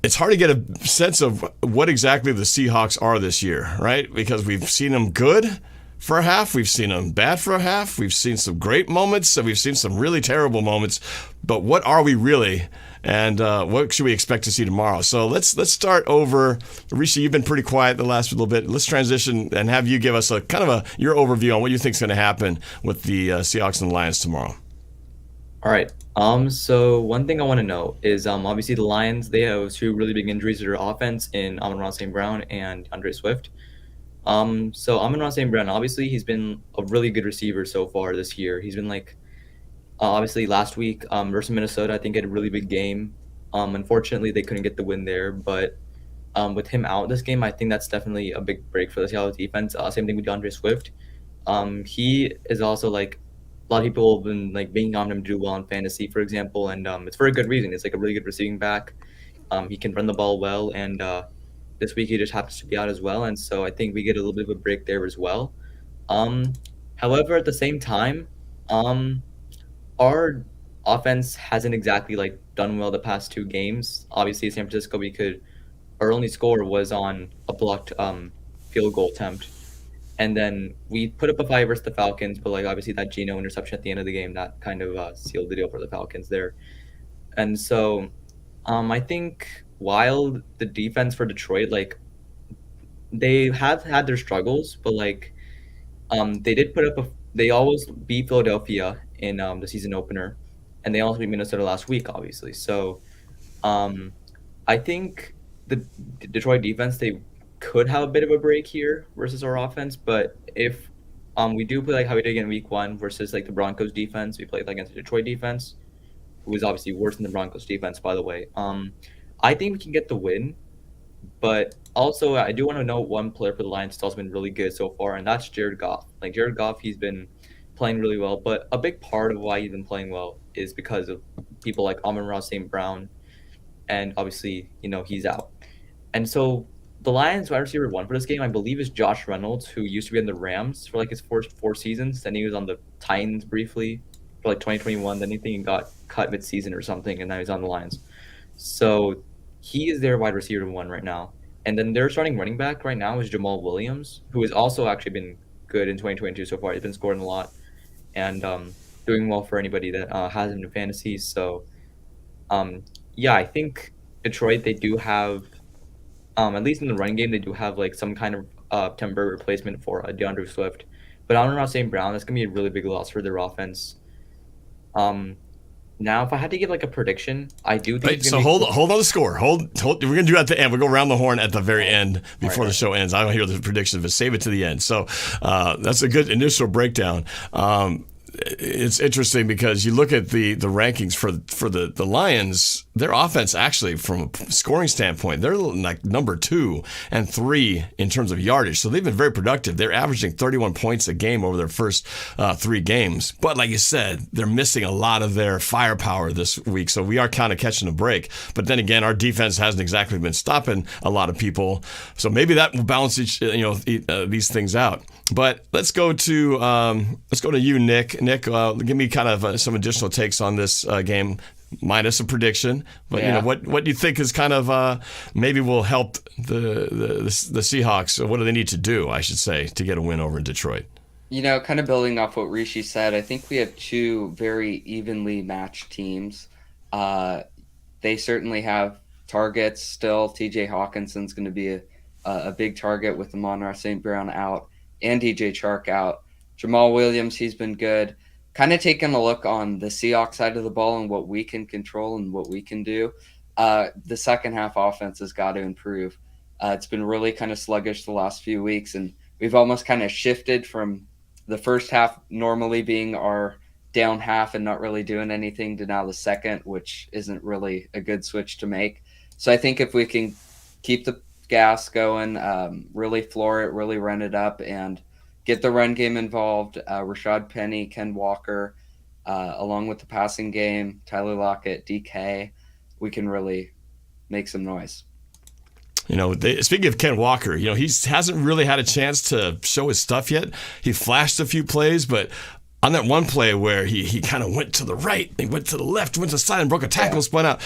It's hard to get a sense of what exactly the Seahawks are this year, right? Because we've seen them good for a half, we've seen them bad for a half, we've seen some great moments, and we've seen some really terrible moments. But what are we really? And what should we expect to see tomorrow? So let's start over. Rishi, you've been pretty quiet the last little bit. Let's transition and have you give us a kind of your overview on what you think is going to happen with the Seahawks and the Lions tomorrow. All right. So one thing I want to know is obviously the Lions, they have 2 really big injuries to their offense in Amon-Ra St. Brown and Andre Swift. So Amon-Ra St. Brown, obviously he's been a really good receiver so far this year. He's been obviously last week versus Minnesota, I think had a really big game. Unfortunately, they couldn't get the win there, but with him out this game, I think that's definitely a big break for the Seattle defense. Same thing with Andre Swift. He is also a lot of people have been being on him to do well in fantasy, for example, and it's for a good reason. It's a really good receiving back. He can run the ball well, and this week he just happens to be out as well, and so I think we get a little bit of a break there as well. However, at the same time, our offense hasn't exactly done well the past 2 games. Obviously, San Francisco, our only score was on a blocked field goal attempt. And then we put up a fight versus the Falcons, but obviously that Geno interception at the end of the game, that kind of sealed the deal for the Falcons there. And so I think while the defense for Detroit, they have had their struggles, but they did put up they always beat Philadelphia in the season opener, and they also beat Minnesota last week, obviously. So I think the Detroit defense, they could have a bit of a break here versus our offense, but if we do play how we did in week 1 versus the Broncos defense, we played against the Detroit defense, who is obviously worse than the Broncos defense, by the way. I think we can get the win, but also I do want to note one player for the Lions that's also been really good so far, and that's Jared Goff. Jared Goff, he's been playing really well, but a big part of why he's been playing well is because of people like Amon-Ra St. Brown, and obviously, he's out. And so the Lions wide receiver 1 for this game, I believe, is Josh Reynolds, who used to be in the Rams for his first 4 seasons. Then he was on the Titans briefly for 2021. Then I think he got cut mid-season or something, and now he's on the Lions. So he is their wide receiver 1 right now. And then their starting running back right now is Jamal Williams, who has also actually been good in 2022 so far. He's been scoring a lot and doing well for anybody that has him in fantasy. So, I think Detroit, they do have at least in the running game, they do have some kind of temporary replacement for DeAndre Swift. But Amon-Ra St. Brown, that's going to be a really big loss for their offense. Now, if I had to give a prediction, I do think. So hold on the score. Hold. We're going to do it at the end. We'll go around the horn at the very end before the show ends. I don't hear the predictions, but save it to the end. So that's a good initial breakdown. It's interesting because you look at the rankings for the Lions, their offense actually from a scoring standpoint, they're number 2 and 3 in terms of yardage. So they've been very productive. They're averaging 31 points a game over their first 3 games. But like you said, they're missing a lot of their firepower this week. So we are kind of catching a break. But then again, our defense hasn't exactly been stopping a lot of people. So maybe that will balance these things out. But let's go to you, Nick. Nick, give me kind of some additional takes on this game, minus a prediction. But what do you think is kind of maybe will help the Seahawks? What do they need to do, I should say, to get a win over in Detroit? Kind of building off what Rishi said, I think we have 2 very evenly matched teams. They certainly have targets still. TJ Hawkinson's going to be a big target with Amon-Ra St. Brown out and DJ Chark out. Jamal Williams, he's been good. Kind of taking a look on the Seahawks side of the ball and what we can control and what we can do. The second half offense has got to improve. It's been really kind of sluggish the last few weeks, and we've almost kind of shifted from the first half normally being our down half and not really doing anything to now the second, which isn't really a good switch to make. So I think if we can keep the gas going, really floor it, really run it up, and get the run game involved, Rashad Penny, Ken Walker, along with the passing game, Tyler Lockett, DK, we can really make some noise. Speaking of Ken Walker, he hasn't really had a chance to show his stuff yet. He flashed a few plays, but on that one play where he kind of went to the right, he went to the left, went to the side and broke a tackle, spun out.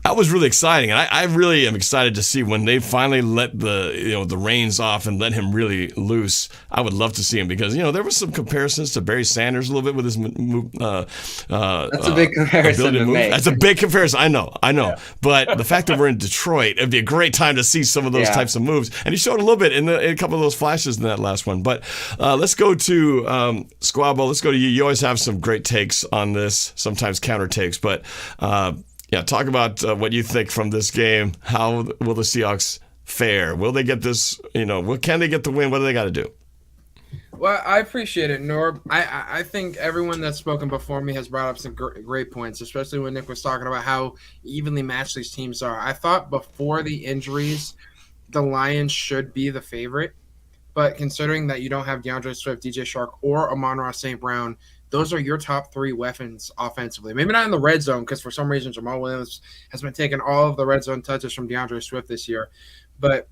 That was really exciting. And I really am excited to see when they finally let the reins off and let him really loose. I would love to see him because, there was some comparisons to Barry Sanders a little bit with his That's a big comparison to make. That's a big comparison. I know. Yeah. But the fact that we're in Detroit, it'd be a great time to see some of those types of moves. And he showed a little bit in a couple of those flashes in that last one. But let's go to Squabo. Let's go to you. You always have some great takes on this, sometimes counter takes. But talk about what you think from this game. How will the Seahawks fare? Will they get this? Can they get the win? What do they got to do? Well, I appreciate it, Norb. I think everyone that's spoken before me has brought up some great points, especially when Nick was talking about how evenly matched these teams are. I thought before the injuries, the Lions should be the favorite. But considering that you don't have DeAndre Swift, DJ Chark, or Amon-Ra St. Brown, those are your top three weapons offensively. Maybe not in the red zone because for some reason Jamal Williams has been taking all of the red zone touches from DeAndre Swift this year. But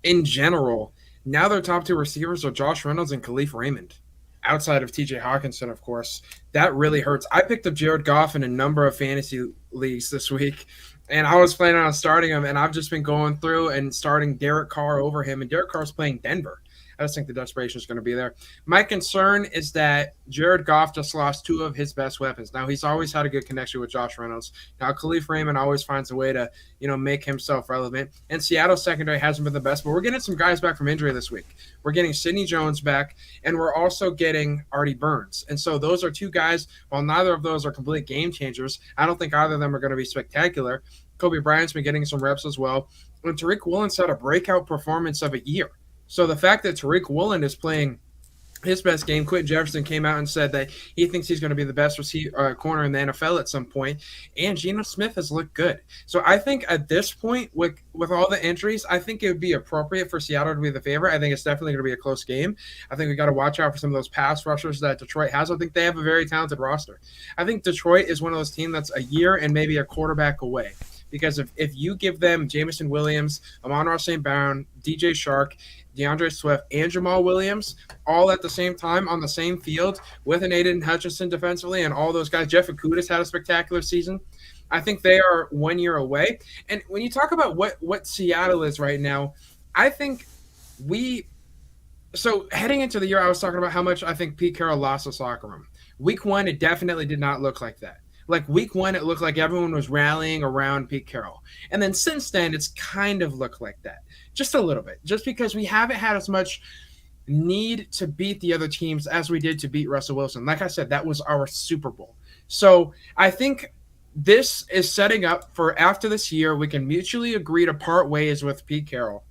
in general, now their top two receivers are Josh Reynolds and Khalif Raymond, outside of TJ Hawkinson, of course. That really hurts. I picked up Jared Goff in a number of fantasy leagues this week. And I was planning on starting him, and I've just been going through and starting Derek Carr over him, and Derek Carr's playing Denver. I just think the desperation is going to be there. My concern is that Jared Goff just lost two of his best weapons. Now, he's always had a good connection with Josh Reynolds. Now, Khalif Raymond always finds a way to, make himself relevant. And Seattle's secondary hasn't been the best, but we're getting some guys back from injury this week. We're getting Sidney Jones back, and we're also getting Artie Burns. And so those are two guys, while neither of those are complete game changers, I don't think either of them are going to be spectacular. Kobe Bryant's been getting some reps as well. And Tariq Woolen's had a breakout performance of a year. So the fact that Tariq Woolen is playing his best game, Quentin Jefferson came out and said that he thinks he's going to be the best corner in the NFL at some point, and Geno Smith has looked good. So I think at this point, with all the injuries, I think it would be appropriate for Seattle to be the favorite. I think it's definitely going to be a close game. I think we got to watch out for some of those pass rushers that Detroit has. I think they have a very talented roster. I think Detroit is one of those teams that's a year and maybe a quarterback away. Because if you give them Jameson Williams, Amon-Ra St. Brown, DJ Chark, DeAndre Swift, and Jamal Williams all at the same time on the same field with an Aiden Hutchinson defensively and all those guys, Jeff Okuda's had a spectacular season. I think they are 1 year away. And when you talk about what Seattle is right now, I think so heading into the year, I was talking about how much I think Pete Carroll lost the locker room. Week one, it definitely did not look like that. Like week one, it looked like everyone was rallying around Pete Carroll. And then since then, it's kind of looked like that. Just a little bit. Just because we haven't had as much need to beat the other teams as we did to beat Russell Wilson. Like I said, that was our Super Bowl. So I think this is setting up for after this year, we can mutually agree to part ways with Pete Carroll.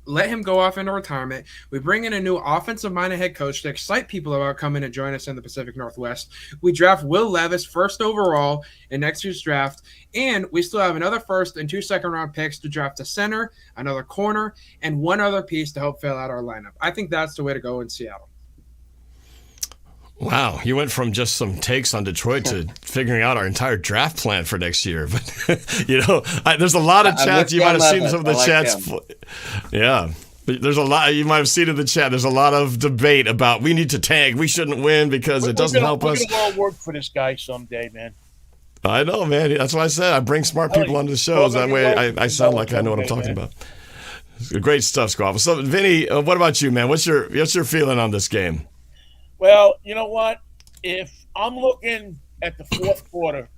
Let him go off into retirement. We bring in a new offensive-minded head coach to excite people about coming and join us in the Pacific Northwest. We draft Will Levis first overall in next year's draft, and we still have another first and 2 second-round picks to draft a center, another corner, and one other piece to help fill out our lineup. I think that's the way to go in Seattle. Wow, you went from just some takes on Detroit to figuring out our entire draft plan for next year. But there's a lot of chats. You might have seen some of the chats. Yeah, there's a lot. You might have seen in the chat. There's a lot of debate about we need to tank. We shouldn't win because it doesn't help us. We're gonna all work for this guy someday, man. I know, man. That's why I said I bring smart people onto the shows. That way, I sound like I know what I'm talking about. Great stuff, Squabo. So, Vinnie, what about you, man? What's your feeling on this game? Well, you know what? If I'm looking at the fourth quarter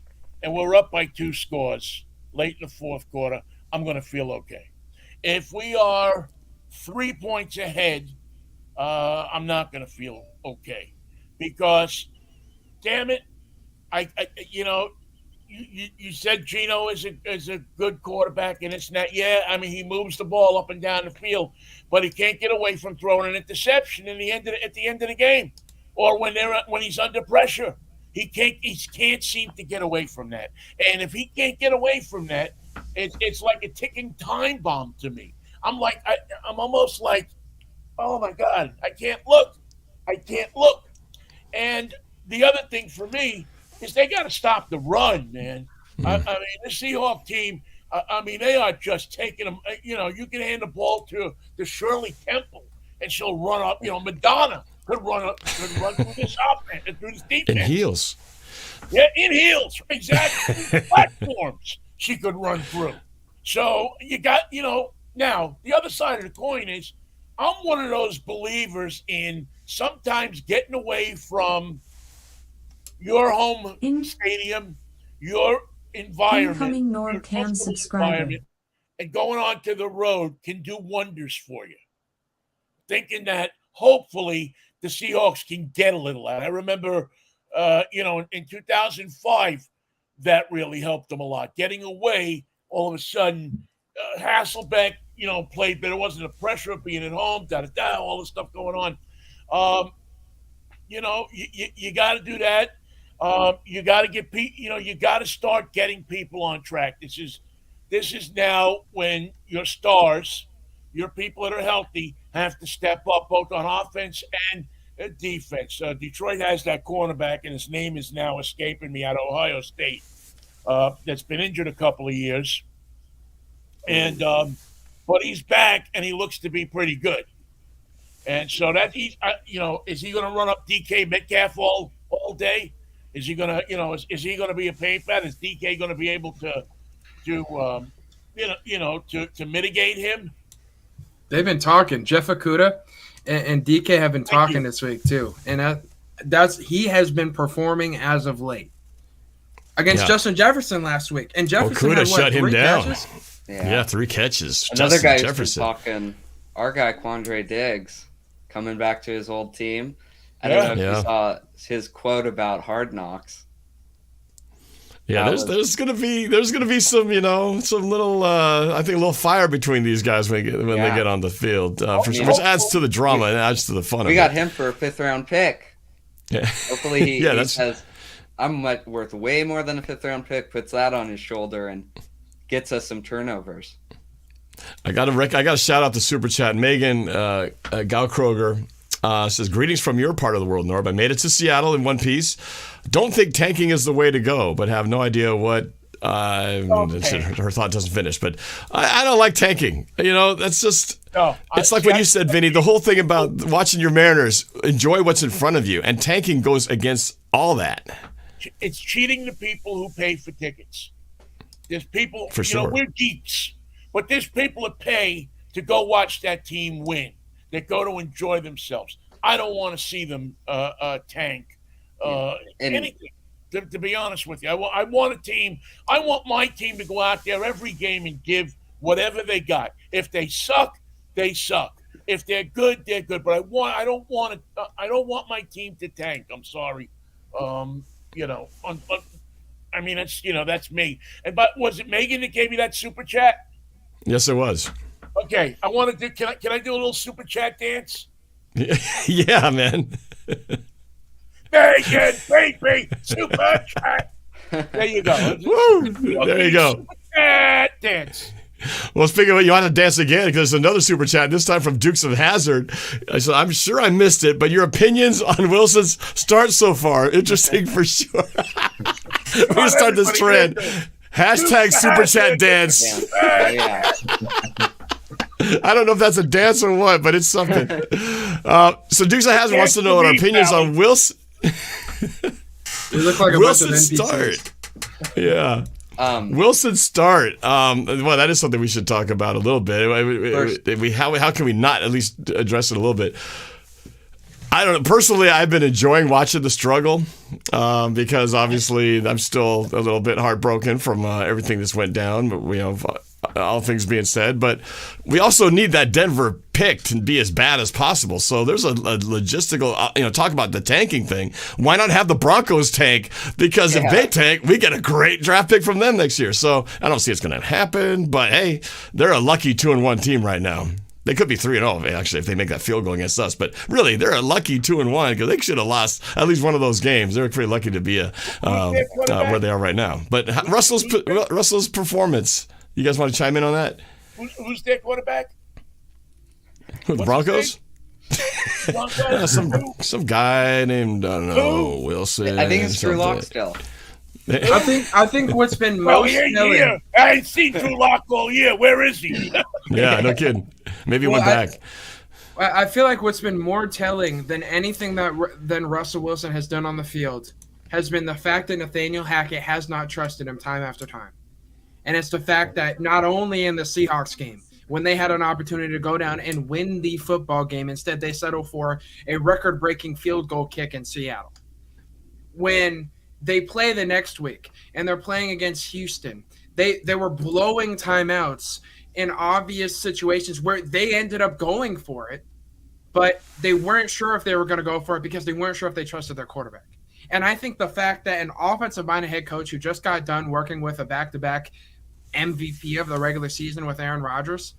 and we're up by 2 scores, late in the fourth quarter, I'm going to feel okay. If we are 3 points ahead, I'm not going to feel okay because, damn it, I you said Geno is a good quarterback and it's not. Yeah, I mean he moves the ball up and down the field, but he can't get away from throwing an interception at the end of the game, or when he's under pressure. He can't seem to get away from that. And if he can't get away from that, it's like a ticking time bomb to me. I'm almost like, oh my God, I can't look. And the other thing for me is they got to stop the run, man. I mean, the Seahawks team, they are just taking them. You can hand the ball to Shirley Temple, and she'll run up. Madonna could run through this offense, through this defense. In heels. Yeah, in heels, exactly. Platforms she could run through. So you got, now the other side of the coin is I'm one of those believers in sometimes getting away from your home stadium, your environment, incoming NorbCam subscriber, and going on to the road can do wonders for you. Thinking that hopefully the Seahawks can get a little out. I remember, in 2005, that really helped them a lot. Getting away, all of a sudden, Hasselbeck, played better. It wasn't the pressure of being at home, all this stuff going on. You got to do that. You got to get people. You got to start getting people on track. This is now when your stars, your people that are healthy, have to step up both on offense and defense. Detroit has that cornerback, and his name is now escaping me, out of Ohio State. That's been injured a couple of years, and but he's back, and he looks to be pretty good. And so that is he going to run up DK Metcalf all day? Is he going to, is he going to be a pain fat? Is DK going to be able to mitigate him? They've been talking. Jeff Okudah and DK have been talking this week too, and he has been performing as of late against Justin Jefferson last week. And Jefferson had shut him down. Catches? Yeah, 3 catches. Another Justin guy Jefferson. who's been talking. Our guy Quandre Diggs coming back to his old team. I don't know if you saw his quote about Hard Knocks. Yeah, there's gonna be some some little I think a little fire between these guys when they get on the field, which adds to the drama and adds to the fun. We got him for a 5th round pick. Yeah. Hopefully he says I'm worth way more than a 5th round pick. Puts that on his shoulder and gets us some turnovers. I got to shout out the super chat. Megan Gaukroger says, greetings from your part of the world, Norb. I made it to Seattle in one piece. Don't think tanking is the way to go, but have no idea what. Her thought doesn't finish, but I don't like tanking. That's just. It's like when you said, Vinny, the whole thing about watching your Mariners enjoy what's in front of you, and tanking goes against all that. It's cheating the people who pay for tickets. There's people, for sure. We're geeks, but there's people that pay to go watch that team win, that go to enjoy themselves. I don't want to see them tank anything, to be honest with you. I want a team. I want my team to go out there every game and give whatever they got. If they suck, they suck. If they're good, they're good. But I don't want my team to tank. I'm sorry. That's me. But was it Megan that gave me that super chat? Yes, it was. Okay, I want to do. Can I do a little super chat dance? Yeah, man. Megan, baby, super chat. There you go. Woo! There you go. Super chat dance. Well, speaking of it, you want to dance again because there's another super chat, this time from Dukes of Hazzard. I said, I'm sure I missed it, but your opinions on Wilson's start so far, interesting for sure. We're going to start this trend. Hashtag super chat dance. Yeah. I don't know if that's a dance or what, but it's something. So Dukes of Hazzard wants to know our opinions on Wilson. We look like a Wilson's bunch of NPCs. start. Yeah. Wilson's start. Well, that is something we should talk about a little bit. How can we not at least address it a little bit? I don't know. Personally, I've been enjoying watching the struggle because obviously I'm still a little bit heartbroken from everything that's went down. But all things being said, but we also need that Denver pick to be as bad as possible. So there's a logistical, talk about the tanking thing. Why not have the Broncos tank? Because if they tank, we get a great draft pick from them next year. So I don't see it's going to happen. But hey, they're a lucky 2-1 team right now. They could be 3-0 actually if they make that field goal against us. But really, they're a lucky 2-1 because they should have lost at least one of those games. They're pretty lucky to be where they are right now. But Russell's performance. You guys want to chime in on that? Who's their quarterback? With Broncos? Some guy named Wilson. I think it's Drew Lock still. I think what's been most telling. I ain't seen Drew Lock all year. Where is he? Yeah, no kidding. Maybe he went back. I feel like what's been more telling than anything than Russell Wilson has done on the field has been the fact that Nathaniel Hackett has not trusted him time after time. And it's the fact that not only in the Seahawks game, when they had an opportunity to go down and win the football game, instead they settle for a record-breaking field goal kick in Seattle. When they play the next week and they're playing against Houston, they were blowing timeouts in obvious situations where they ended up going for it, but they weren't sure if they were going to go for it because they weren't sure if they trusted their quarterback. And I think the fact that an offensive-minded head coach who just got done working with a back-to-back MVP of the regular season with Aaron Rodgers,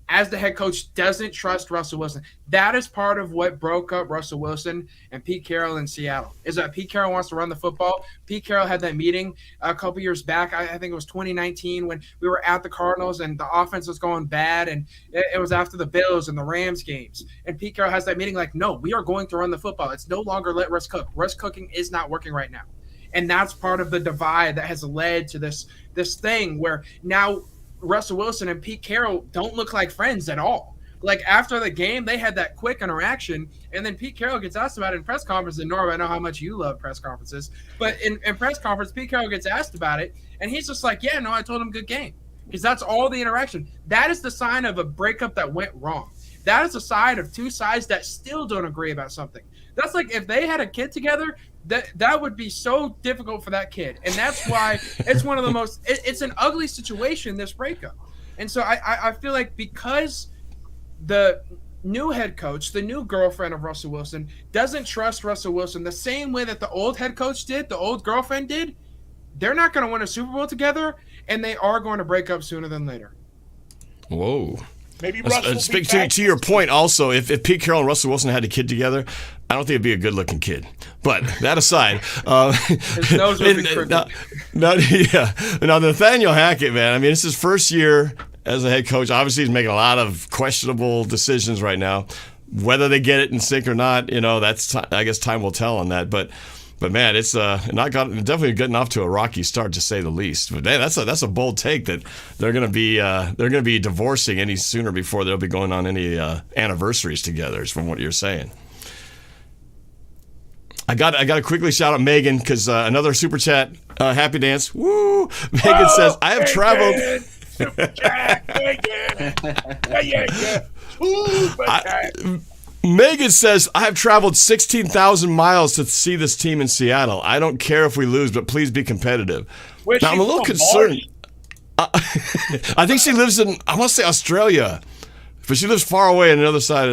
as the head coach, doesn't trust Russell Wilson. That is part of what broke up Russell Wilson and Pete Carroll in Seattle, is that Pete Carroll wants to run the football. Pete Carroll had that meeting a couple years back. I think it was 2019 when we were at the Cardinals and the offense was going bad, and it was after the Bills and the Rams games. And Pete Carroll has that meeting like, no, we are going to run the football. It's no longer let Russ cook. Russ cooking is not working right now. And that's part of the divide that has led to this thing where now Russell Wilson and Pete Carroll don't look like friends at all. Like after the game, they had that quick interaction, and then Pete Carroll gets asked about it in press conference. And Norb, I know how much you love press conferences, but in press conference, Pete Carroll gets asked about it, and he's just like, yeah, no, I told him good game. Because that's all the interaction. That is the sign of a breakup that went wrong. That is a sign of two sides that still don't agree about something. That's like if they had a kid together, that would be so difficult for that kid. And that's why it's one of the most – it's an ugly situation, this breakup. And so I feel like because the new head coach, the new girlfriend of Russell Wilson, doesn't trust Russell Wilson the same way that the old head coach did, the old girlfriend did, they're not going to win a Super Bowl together, and they are going to break up sooner than later. Whoa. Maybe Russell speak to your point also, if Pete Carroll and Russell Wilson had a kid together, I don't think it'd be a good-looking kid. But that aside, his nose would be crooked. Now, Nathaniel Hackett, man, I mean, it's his first year as a head coach. Obviously, he's making a lot of questionable decisions right now. Whether they get it in sync or not, that's I guess time will tell on that. But man, it's definitely getting off to a rocky start to say the least. But man, that's a bold take that they're gonna be divorcing any sooner before they'll be going on any anniversaries together. Is from what you're saying. I got to quickly shout out Megan because another super chat, happy dance. Woo! Megan says I have traveled. Super chat, Megan. Megan says, I have traveled 16,000 miles to see this team in Seattle. I don't care if we lose, but please be competitive. Now, I'm a little concerned. I think she lives in, I want to say Australia, but she lives far away on the other side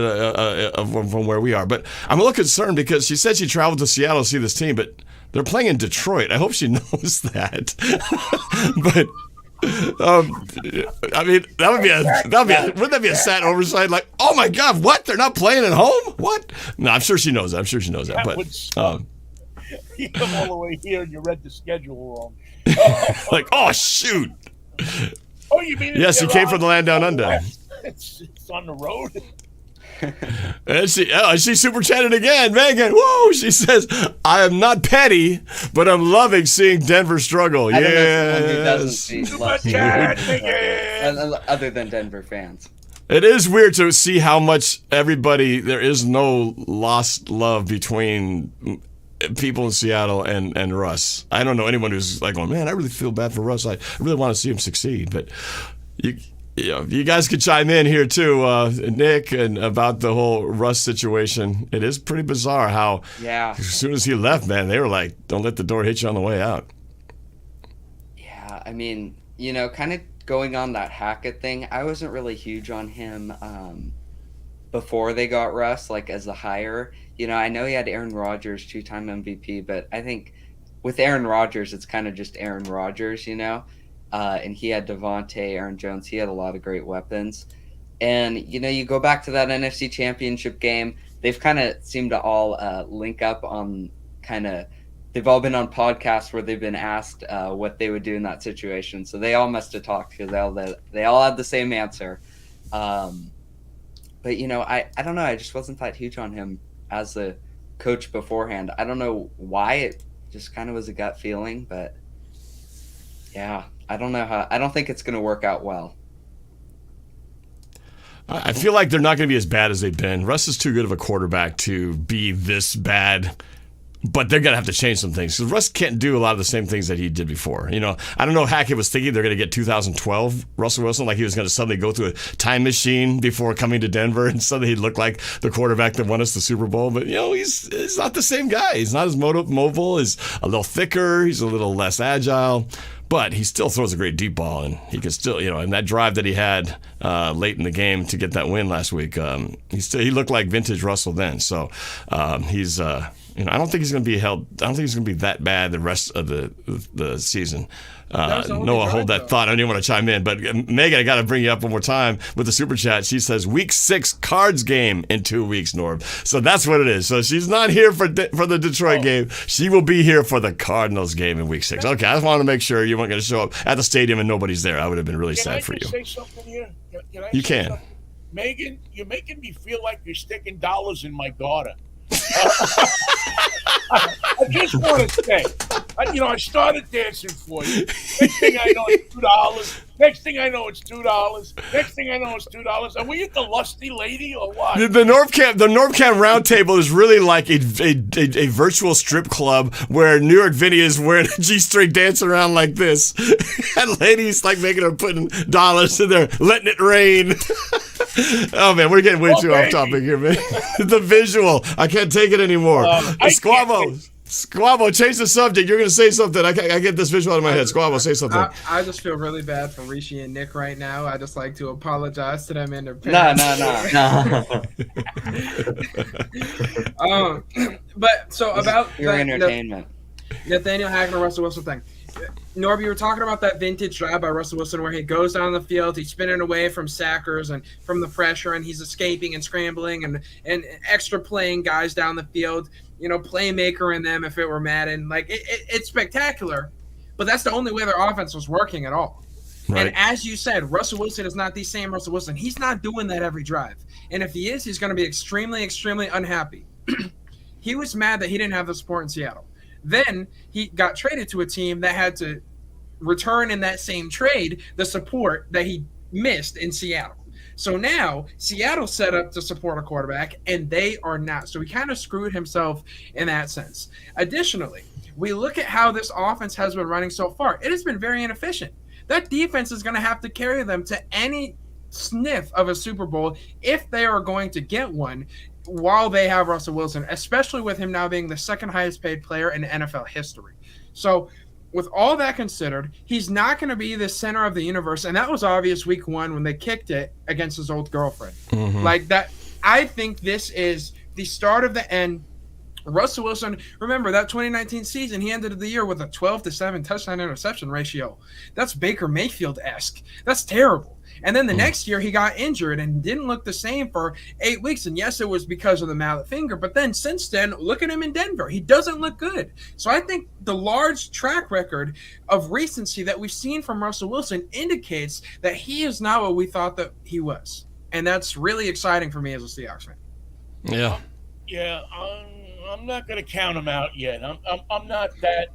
from where we are. But I'm a little concerned because she said she traveled to Seattle to see this team, but they're playing in Detroit. I hope she knows that. But... I mean, wouldn't that be a sad oversight? Like, oh my God, what? They're not playing at home? What? No, I'm sure she knows that. But you come all the way here and you read the schedule wrong. Like, oh shoot. Oh, you mean? Yes, he came from the land down under. It's on the road. And she super chatted again, Megan. Whoa! She says, "I am not petty, but I'm loving seeing Denver struggle." Yes. Other than Denver fans. It is weird to see how much there is no lost love between people in Seattle and Russ. I don't know anyone who's like, "Oh man, I really feel bad for Russ. I really want to see him succeed." But you guys could chime in here too, Nick, and about the whole Russ situation. It is pretty bizarre how as soon as he left, man, they were like, "Don't let the door hit you on the way out." Yeah, I mean, kind of going on that Hackett thing, I wasn't really huge on him before they got Russ, like as a hire. I know he had Aaron Rodgers, 2-time MVP, but I think with Aaron Rodgers, it's kind of just Aaron Rodgers, and he had Devontae, Aaron Jones. He had a lot of great weapons. And, you go back to that NFC Championship game, they've kind of seemed to all link up on they've all been on podcasts where they've been asked what they would do in that situation. So they all must have talked because they all had the same answer. But, I don't know. I just wasn't that huge on him as a coach beforehand. I don't know why. It just kind of was a gut feeling, but yeah, I don't know I don't think it's going to work out well. I feel like they're not going to be as bad as they've been. Russ is too good of a quarterback to be this bad, but they're going to have to change some things. Because Russ can't do a lot of the same things that he did before. I don't know, Hackett was thinking they're going to get 2012 Russell Wilson, like he was going to suddenly go through a time machine before coming to Denver, and suddenly he'd look like the quarterback that won us the Super Bowl. But, he's not the same guy. He's not as mobile. He's a little thicker. He's a little less agile. But he still throws a great deep ball, and he can still, in that drive that he had late in the game to get that win last week, he looked like vintage Russell then. So he's, I don't think he's going to be held. I don't think he's going to be that bad the rest of the season. Noah, hold that thought. I didn't want to chime in, but Megan, I got to bring you up one more time with the super chat. She says Week 6 Cards game in 2 weeks, Norb. So that's what it is. So she's not here for the Detroit game. She will be here for the Cardinals game in Week 6. Okay, I just wanted to make sure you weren't going to show up at the stadium and nobody's there. I would have been really sad for you. Can I say something here? You can. Something? Megan, you're making me feel like you're sticking dollars in my daughter. I just want to say, I started dancing for you. Next thing I know, it's $2. Next thing I know, it's $2. Next thing I know, it's $2. Are we at the lusty lady or what? The NorbCam Roundtable is really like a virtual strip club where New York Vinnie is wearing a G-string, dancing around like this, and ladies like making her putting dollars in there, letting it rain. Oh man, we're getting way too off topic here, man. The visual, I can't take it anymore. Squabo, change the subject. You're going to say something. I get this visual out of my head. Squabo, say something. I just feel really bad for Rishi and Nick right now. I just like to apologize to them and their parents. No. But so about your entertainment, Nathaniel Hackett and Russell Wilson thing. Norby, you were talking about that vintage drive by Russell Wilson where he goes down the field, he's spinning away from sackers and from the pressure, and he's escaping and scrambling and extra playing guys down the field. Playmaker in them if it were Madden. Like, it's spectacular, but that's the only way their offense was working at all. Right. And as you said, Russell Wilson is not the same Russell Wilson. He's not doing that every drive. And if he is, he's going to be extremely, extremely unhappy. He was mad that he didn't have the support in Seattle. Then he got traded to a team that had to return in that same trade the support that he missed in Seattle. So now Seattle's set up to support a quarterback, and they are not. So he kind of screwed himself in that sense. Additionally, we look at how this offense has been running so far. It has been very inefficient. That defense is going to have to carry them to any sniff of a Super Bowl if they are going to get one while they have Russell Wilson, especially with him now being the second highest paid player in NFL history. So with all that considered, he's not going to be the center of the universe. And that was obvious week 1 when they kicked it against his old girlfriend. Mm-hmm. Like that, I think this is the start of the end. Russell Wilson, remember that 2019 season, he ended the year with a 12-7 touchdown interception ratio. That's Baker Mayfield-esque. That's terrible. And then the next year he got injured and didn't look the same for 8 weeks. And yes, it was because of the mallet finger. But then since then, look at him in Denver. He doesn't look good. So I think the large track record of recency that we've seen from Russell Wilson indicates that he is not what we thought that he was. And that's really exciting for me as a Seahawks fan. Yeah. Yeah, I'm not going to count him out yet. I'm not that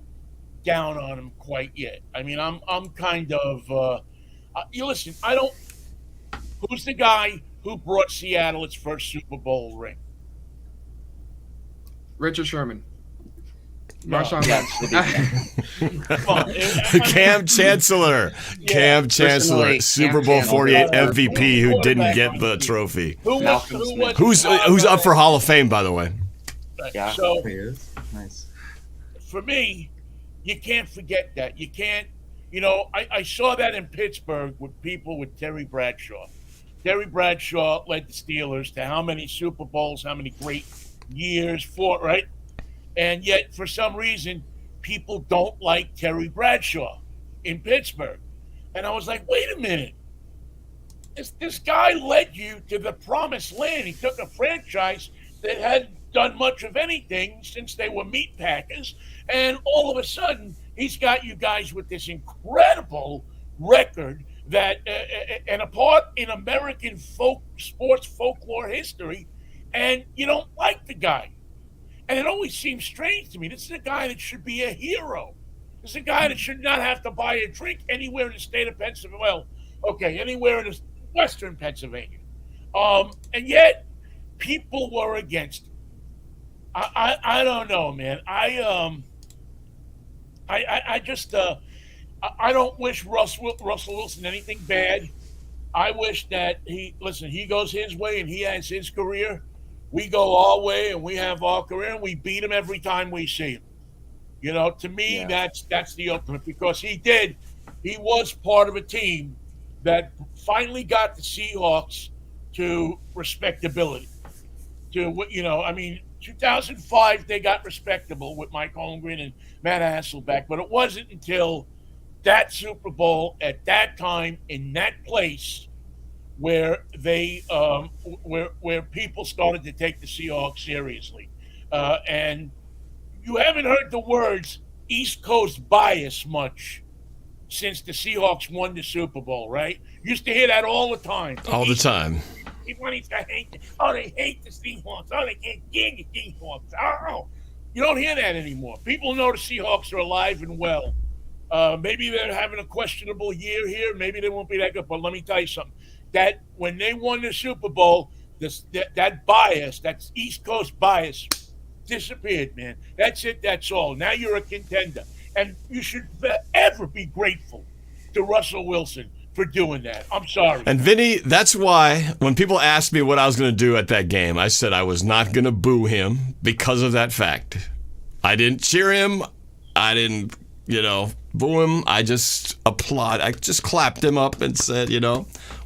down on him quite yet. I mean, I'm kind of you listen, who's the guy who brought Seattle its first Super Bowl ring? Richard Sherman. Marshawn Lynch. Come on. Cam Chancellor. Cam Chancellor, Personally, Super Cam Bowl Chancellor. 48 MVP who didn't get the trophy. Malcolm Smith. Who's up for Hall of Fame, by the way? Yeah. So He is? Nice. for me, you can't forget that. You can't, I saw that in Pittsburgh with people with Terry Bradshaw. Terry Bradshaw led the Steelers to how many Super Bowls, how many great years for, right? And yet, for some reason, people don't like Terry Bradshaw in Pittsburgh. And I was like, wait a minute. This guy led you to the promised land. He took a franchise that hadn't done much of anything since they were meat packers. And all of a sudden, he's got you guys with this incredible record that, and a part in American sports folklore history, and you don't like the guy. And it always seems strange to me. This is a guy that should be a hero. This is a guy that should not have to buy a drink anywhere in the state of Pennsylvania. Well, okay, anywhere in western Pennsylvania. And yet, people were against him. I don't know, man. I don't wish Russell Wilson anything bad. I wish that he goes his way and he has his career. We go our way and we have our career and we beat him every time we see him. To me, that's the ultimate, because he was part of a team that finally got the Seahawks to respectability. 2005 they got respectable with Mike Holmgren and Matt Hasselbeck, but it wasn't until that Super Bowl at that time in that place where they where people started to take the Seahawks seriously. And you haven't heard the words East Coast bias much since the Seahawks won the Super Bowl, right? Used to hear that all the time. All the time. They hate the Seahawks. Oh, they can't stand the Seahawks. Oh, you don't hear that anymore. People know the Seahawks are alive and well. Maybe they're having a questionable year here. Maybe they won't be that good. But let me tell you something. That when they won the Super Bowl, that bias, that East Coast bias, disappeared, man. That's it. That's all. Now you're a contender. And you should ever be grateful to Russell Wilson for doing that. I'm sorry. And Vinny, that's why when people asked me what I was going to do at that game, I said I was not going to boo him because of that fact. I didn't cheer him. I didn't, boo him. I just applaud. I just clapped him up and said,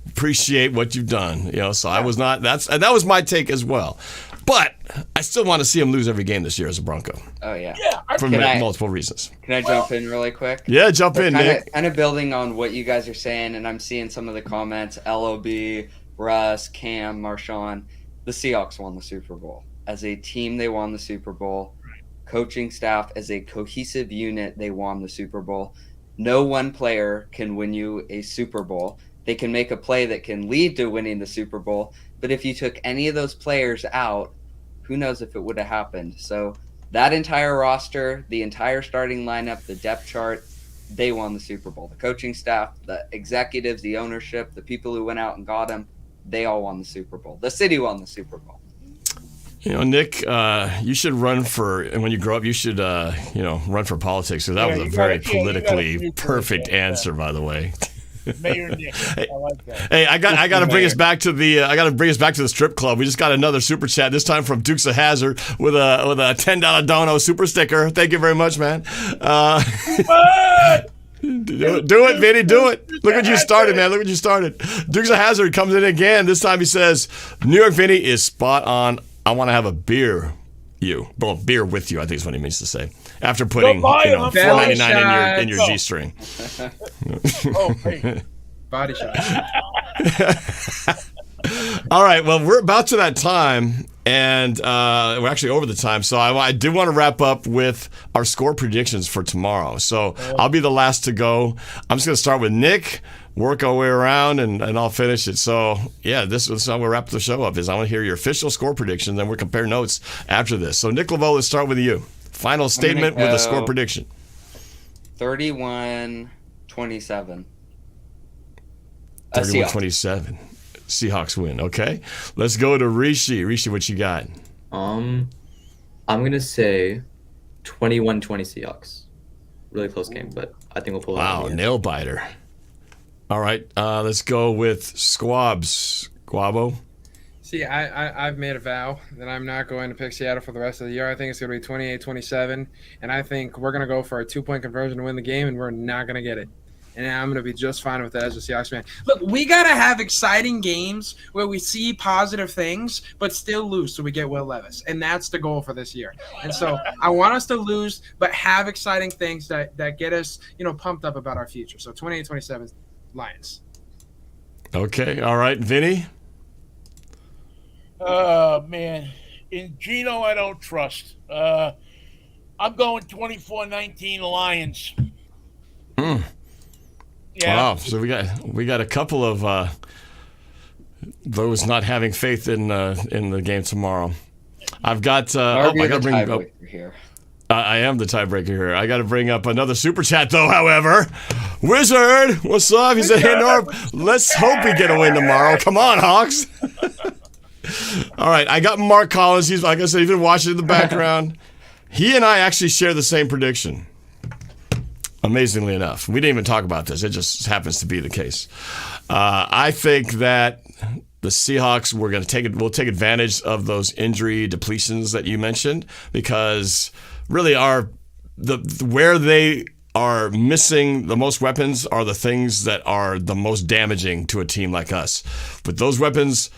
appreciate what you've done. So I was not, that was my take as well. But I still want to see him lose every game this year as a Bronco. Oh, yeah. For multiple reasons. Can I jump in really quick? Yeah, jump in, Nick. Kind of building on what you guys are saying, and I'm seeing some of the comments, LOB, Russ, Cam, Marshawn. The Seahawks won the Super Bowl. As a team, they won the Super Bowl. Coaching staff, as a cohesive unit, they won the Super Bowl. No one player can win you a Super Bowl. They can make a play that can lead to winning the Super Bowl, but if you took any of those players out, who knows if it would have happened. So that entire roster, the entire starting lineup, the depth chart, they won the Super Bowl. The coaching staff, the executives, the ownership, the people who went out and got them, they all won the Super Bowl. The city won the Super Bowl. Nick, you should run for, and when you grow up, you should, run for politics. So that was a very politically perfect answer, by the way. Mayor Nick. I like that. Hey, I got to bring us back to the strip club. We just got another super chat, this time from Dukes of Hazzard with a $10 dono super sticker. Thank you very much, man. Do it, Vinny. Do it. Look what you started, man. Look what you started. Dukes of Hazzard comes in again. This time he says, New York Vinny is spot on. I want to have a beer beer with you, I think is what he means to say. After putting $4.99 in your G-string. Oh, hey. Body shot. All right, well, we're about to that time, and we're actually over the time, so I do want to wrap up with our score predictions for tomorrow. So I'll be the last to go. I'm just going to start with Nick, work our way around, and I'll finish it. So, yeah, this is how we'll wrap the show up, is I want to hear your official score prediction, then we'll compare notes after this. So, Nick LaBow, let's start with you. Final statement with a score prediction. 31-27. 31-27. Seahawks win. Okay. Let's go to Rishi. Rishi, what you got? I'm going to say 21-20 Seahawks. Really close game, but I think we'll pull it out. Wow, nail biter. All right, let's go with Squabo. See, I've made a vow that I'm not going to pick Seattle for the rest of the year. I think it's going to be 28-27, and I think we're going to go for a 2-point conversion to win the game, and we're not going to get it. And I'm going to be just fine with that as a Seahawks fan. Look, we got to have exciting games where we see positive things, but still lose so we get Will Levis. And that's the goal for this year. And so I want us to lose, but have exciting things that get us, pumped up about our future. So 28-27 Lions. Okay, all right, Vinny. Man. In Gino, I don't trust. I'm going 24-19 Lions. Yeah. Wow, so we got a couple of those not having faith in the game tomorrow. I've got I got to bring up here. I am the tiebreaker here. I got to bring up another super chat though. However, Wizard, what's up? He said, "Hey Norb, let's hope we get a win tomorrow. Come on, Hawks." All right, I got Mark Collins. He's, like I said, he's been watching in the background. He and I actually share the same prediction. Amazingly enough, we didn't even talk about this. It just happens to be the case. I think that the Seahawks we'll take advantage of those injury depletions that you mentioned, because really where they are missing the most weapons are the things that are the most damaging to a team like us. With those weapons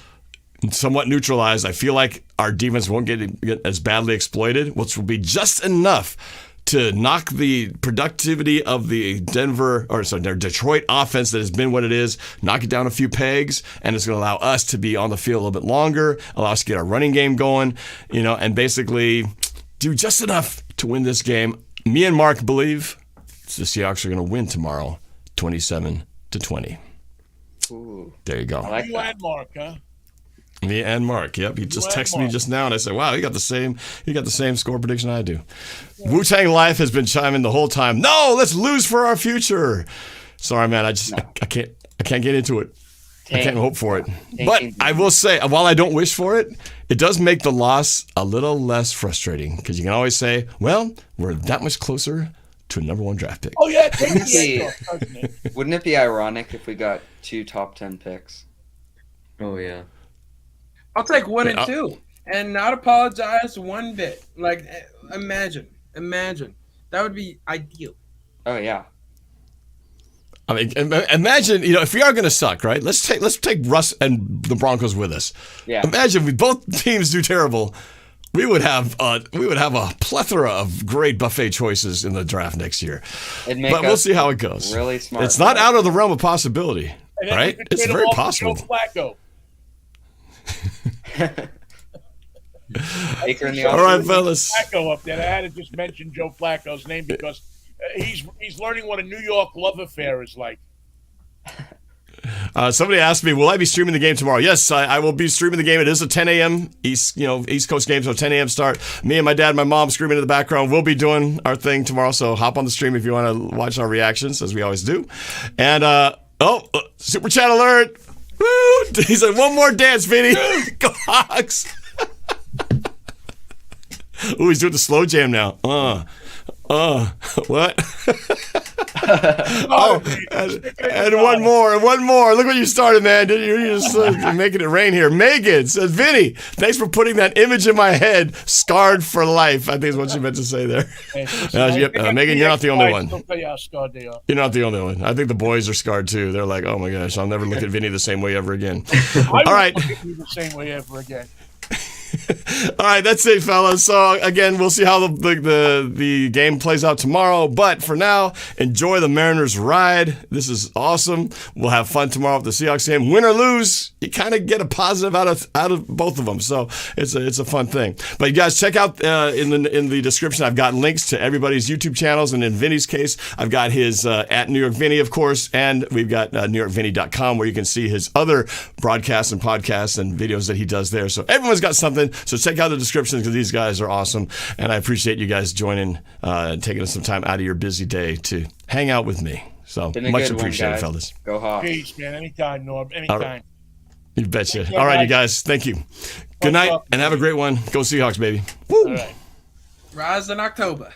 somewhat neutralized, I feel like our defense won't get as badly exploited, which will be just enough to knock the productivity of the Detroit offense that has been what it is, knock it down a few pegs, and it's going to allow us to be on the field a little bit longer, allow us to get our running game going, and basically do just enough to win this game. Me and Mark believe the Seahawks are going to win tomorrow, 27-20. Ooh. There you go. I like You that. and Mark, huh? Me and Mark. Yep, he just texted me just now, and I said, "Wow, you got the same score prediction I do." Wu-Tang Life has been chiming the whole time. No, let's lose for our future. Sorry, man. I can't get into it. I can't hope for it. But I will say, while I don't wish for it, it does make the loss a little less frustrating, because you can always say, "Well, we're that much closer to a number 1 draft pick." Oh yeah, Wouldn't it be ironic if we got 2 top 10 picks? Oh yeah. I'll take 1 and 2 and not apologize one bit. Like, imagine. That would be ideal. Oh yeah. I mean, imagine, if we are going to suck, right? Let's take Russ and the Broncos with us. Yeah. Imagine if both teams do terrible. We would have a plethora of great buffet choices in the draft next year. But we'll see how it goes. Really smart. It's not out of the realm of possibility, right? It's very possible. Joe Flacco. Baker in the All right, fellas. Flacco up there. I had to just mention Joe Flacco's name because he's learning what a New York love affair is like. Somebody asked me, will I be streaming the game tomorrow? Yes, I will be streaming the game. It is a 10 a.m. East Coast game, so 10 a.m. start. Me and my dad and my mom screaming in the background. We'll be doing our thing tomorrow, so hop on the stream if you want to watch our reactions, as we always do. And, super chat alert. Woo! He said, one more dance, Vinnie. Go Hawks. Ooh, he's doing the slow jam now. What? And one more. Look what you started, man. You're just making it rain here. Megan says, Vinny, thanks for putting that image in my head. Scarred for life, I think is what you meant to say there. Megan, you're not the only one. You're not the only one. I think the boys are scarred too. They're like, oh my gosh, I'll never look at Vinny the same way ever again. All right. Look at you the same way ever again. All right, that's it, fellas. So again, we'll see how the game plays out tomorrow. But for now, enjoy the Mariners ride. This is awesome. We'll have fun tomorrow with the Seahawks game. Win or lose, you kind of get a positive out of both of them. So it's a fun thing. But you guys check out in the description. I've got links to everybody's YouTube channels, and in Vinny's case, I've got his at New York Vinny, of course, and we've got NewYorkVinny.com where you can see his other broadcasts and podcasts and videos that he does there. So everyone's got something. So check out the description because these guys are awesome. And I appreciate you guys joining and taking some time out of your busy day to hang out with me. So much appreciated, fellas. Go Hawks. Peace, man. Anytime, Norb. Anytime. Right. You betcha. All right, you guys. Thank you. Good night and have a great one. Go Seahawks, baby. Woo! All right. Rise in October.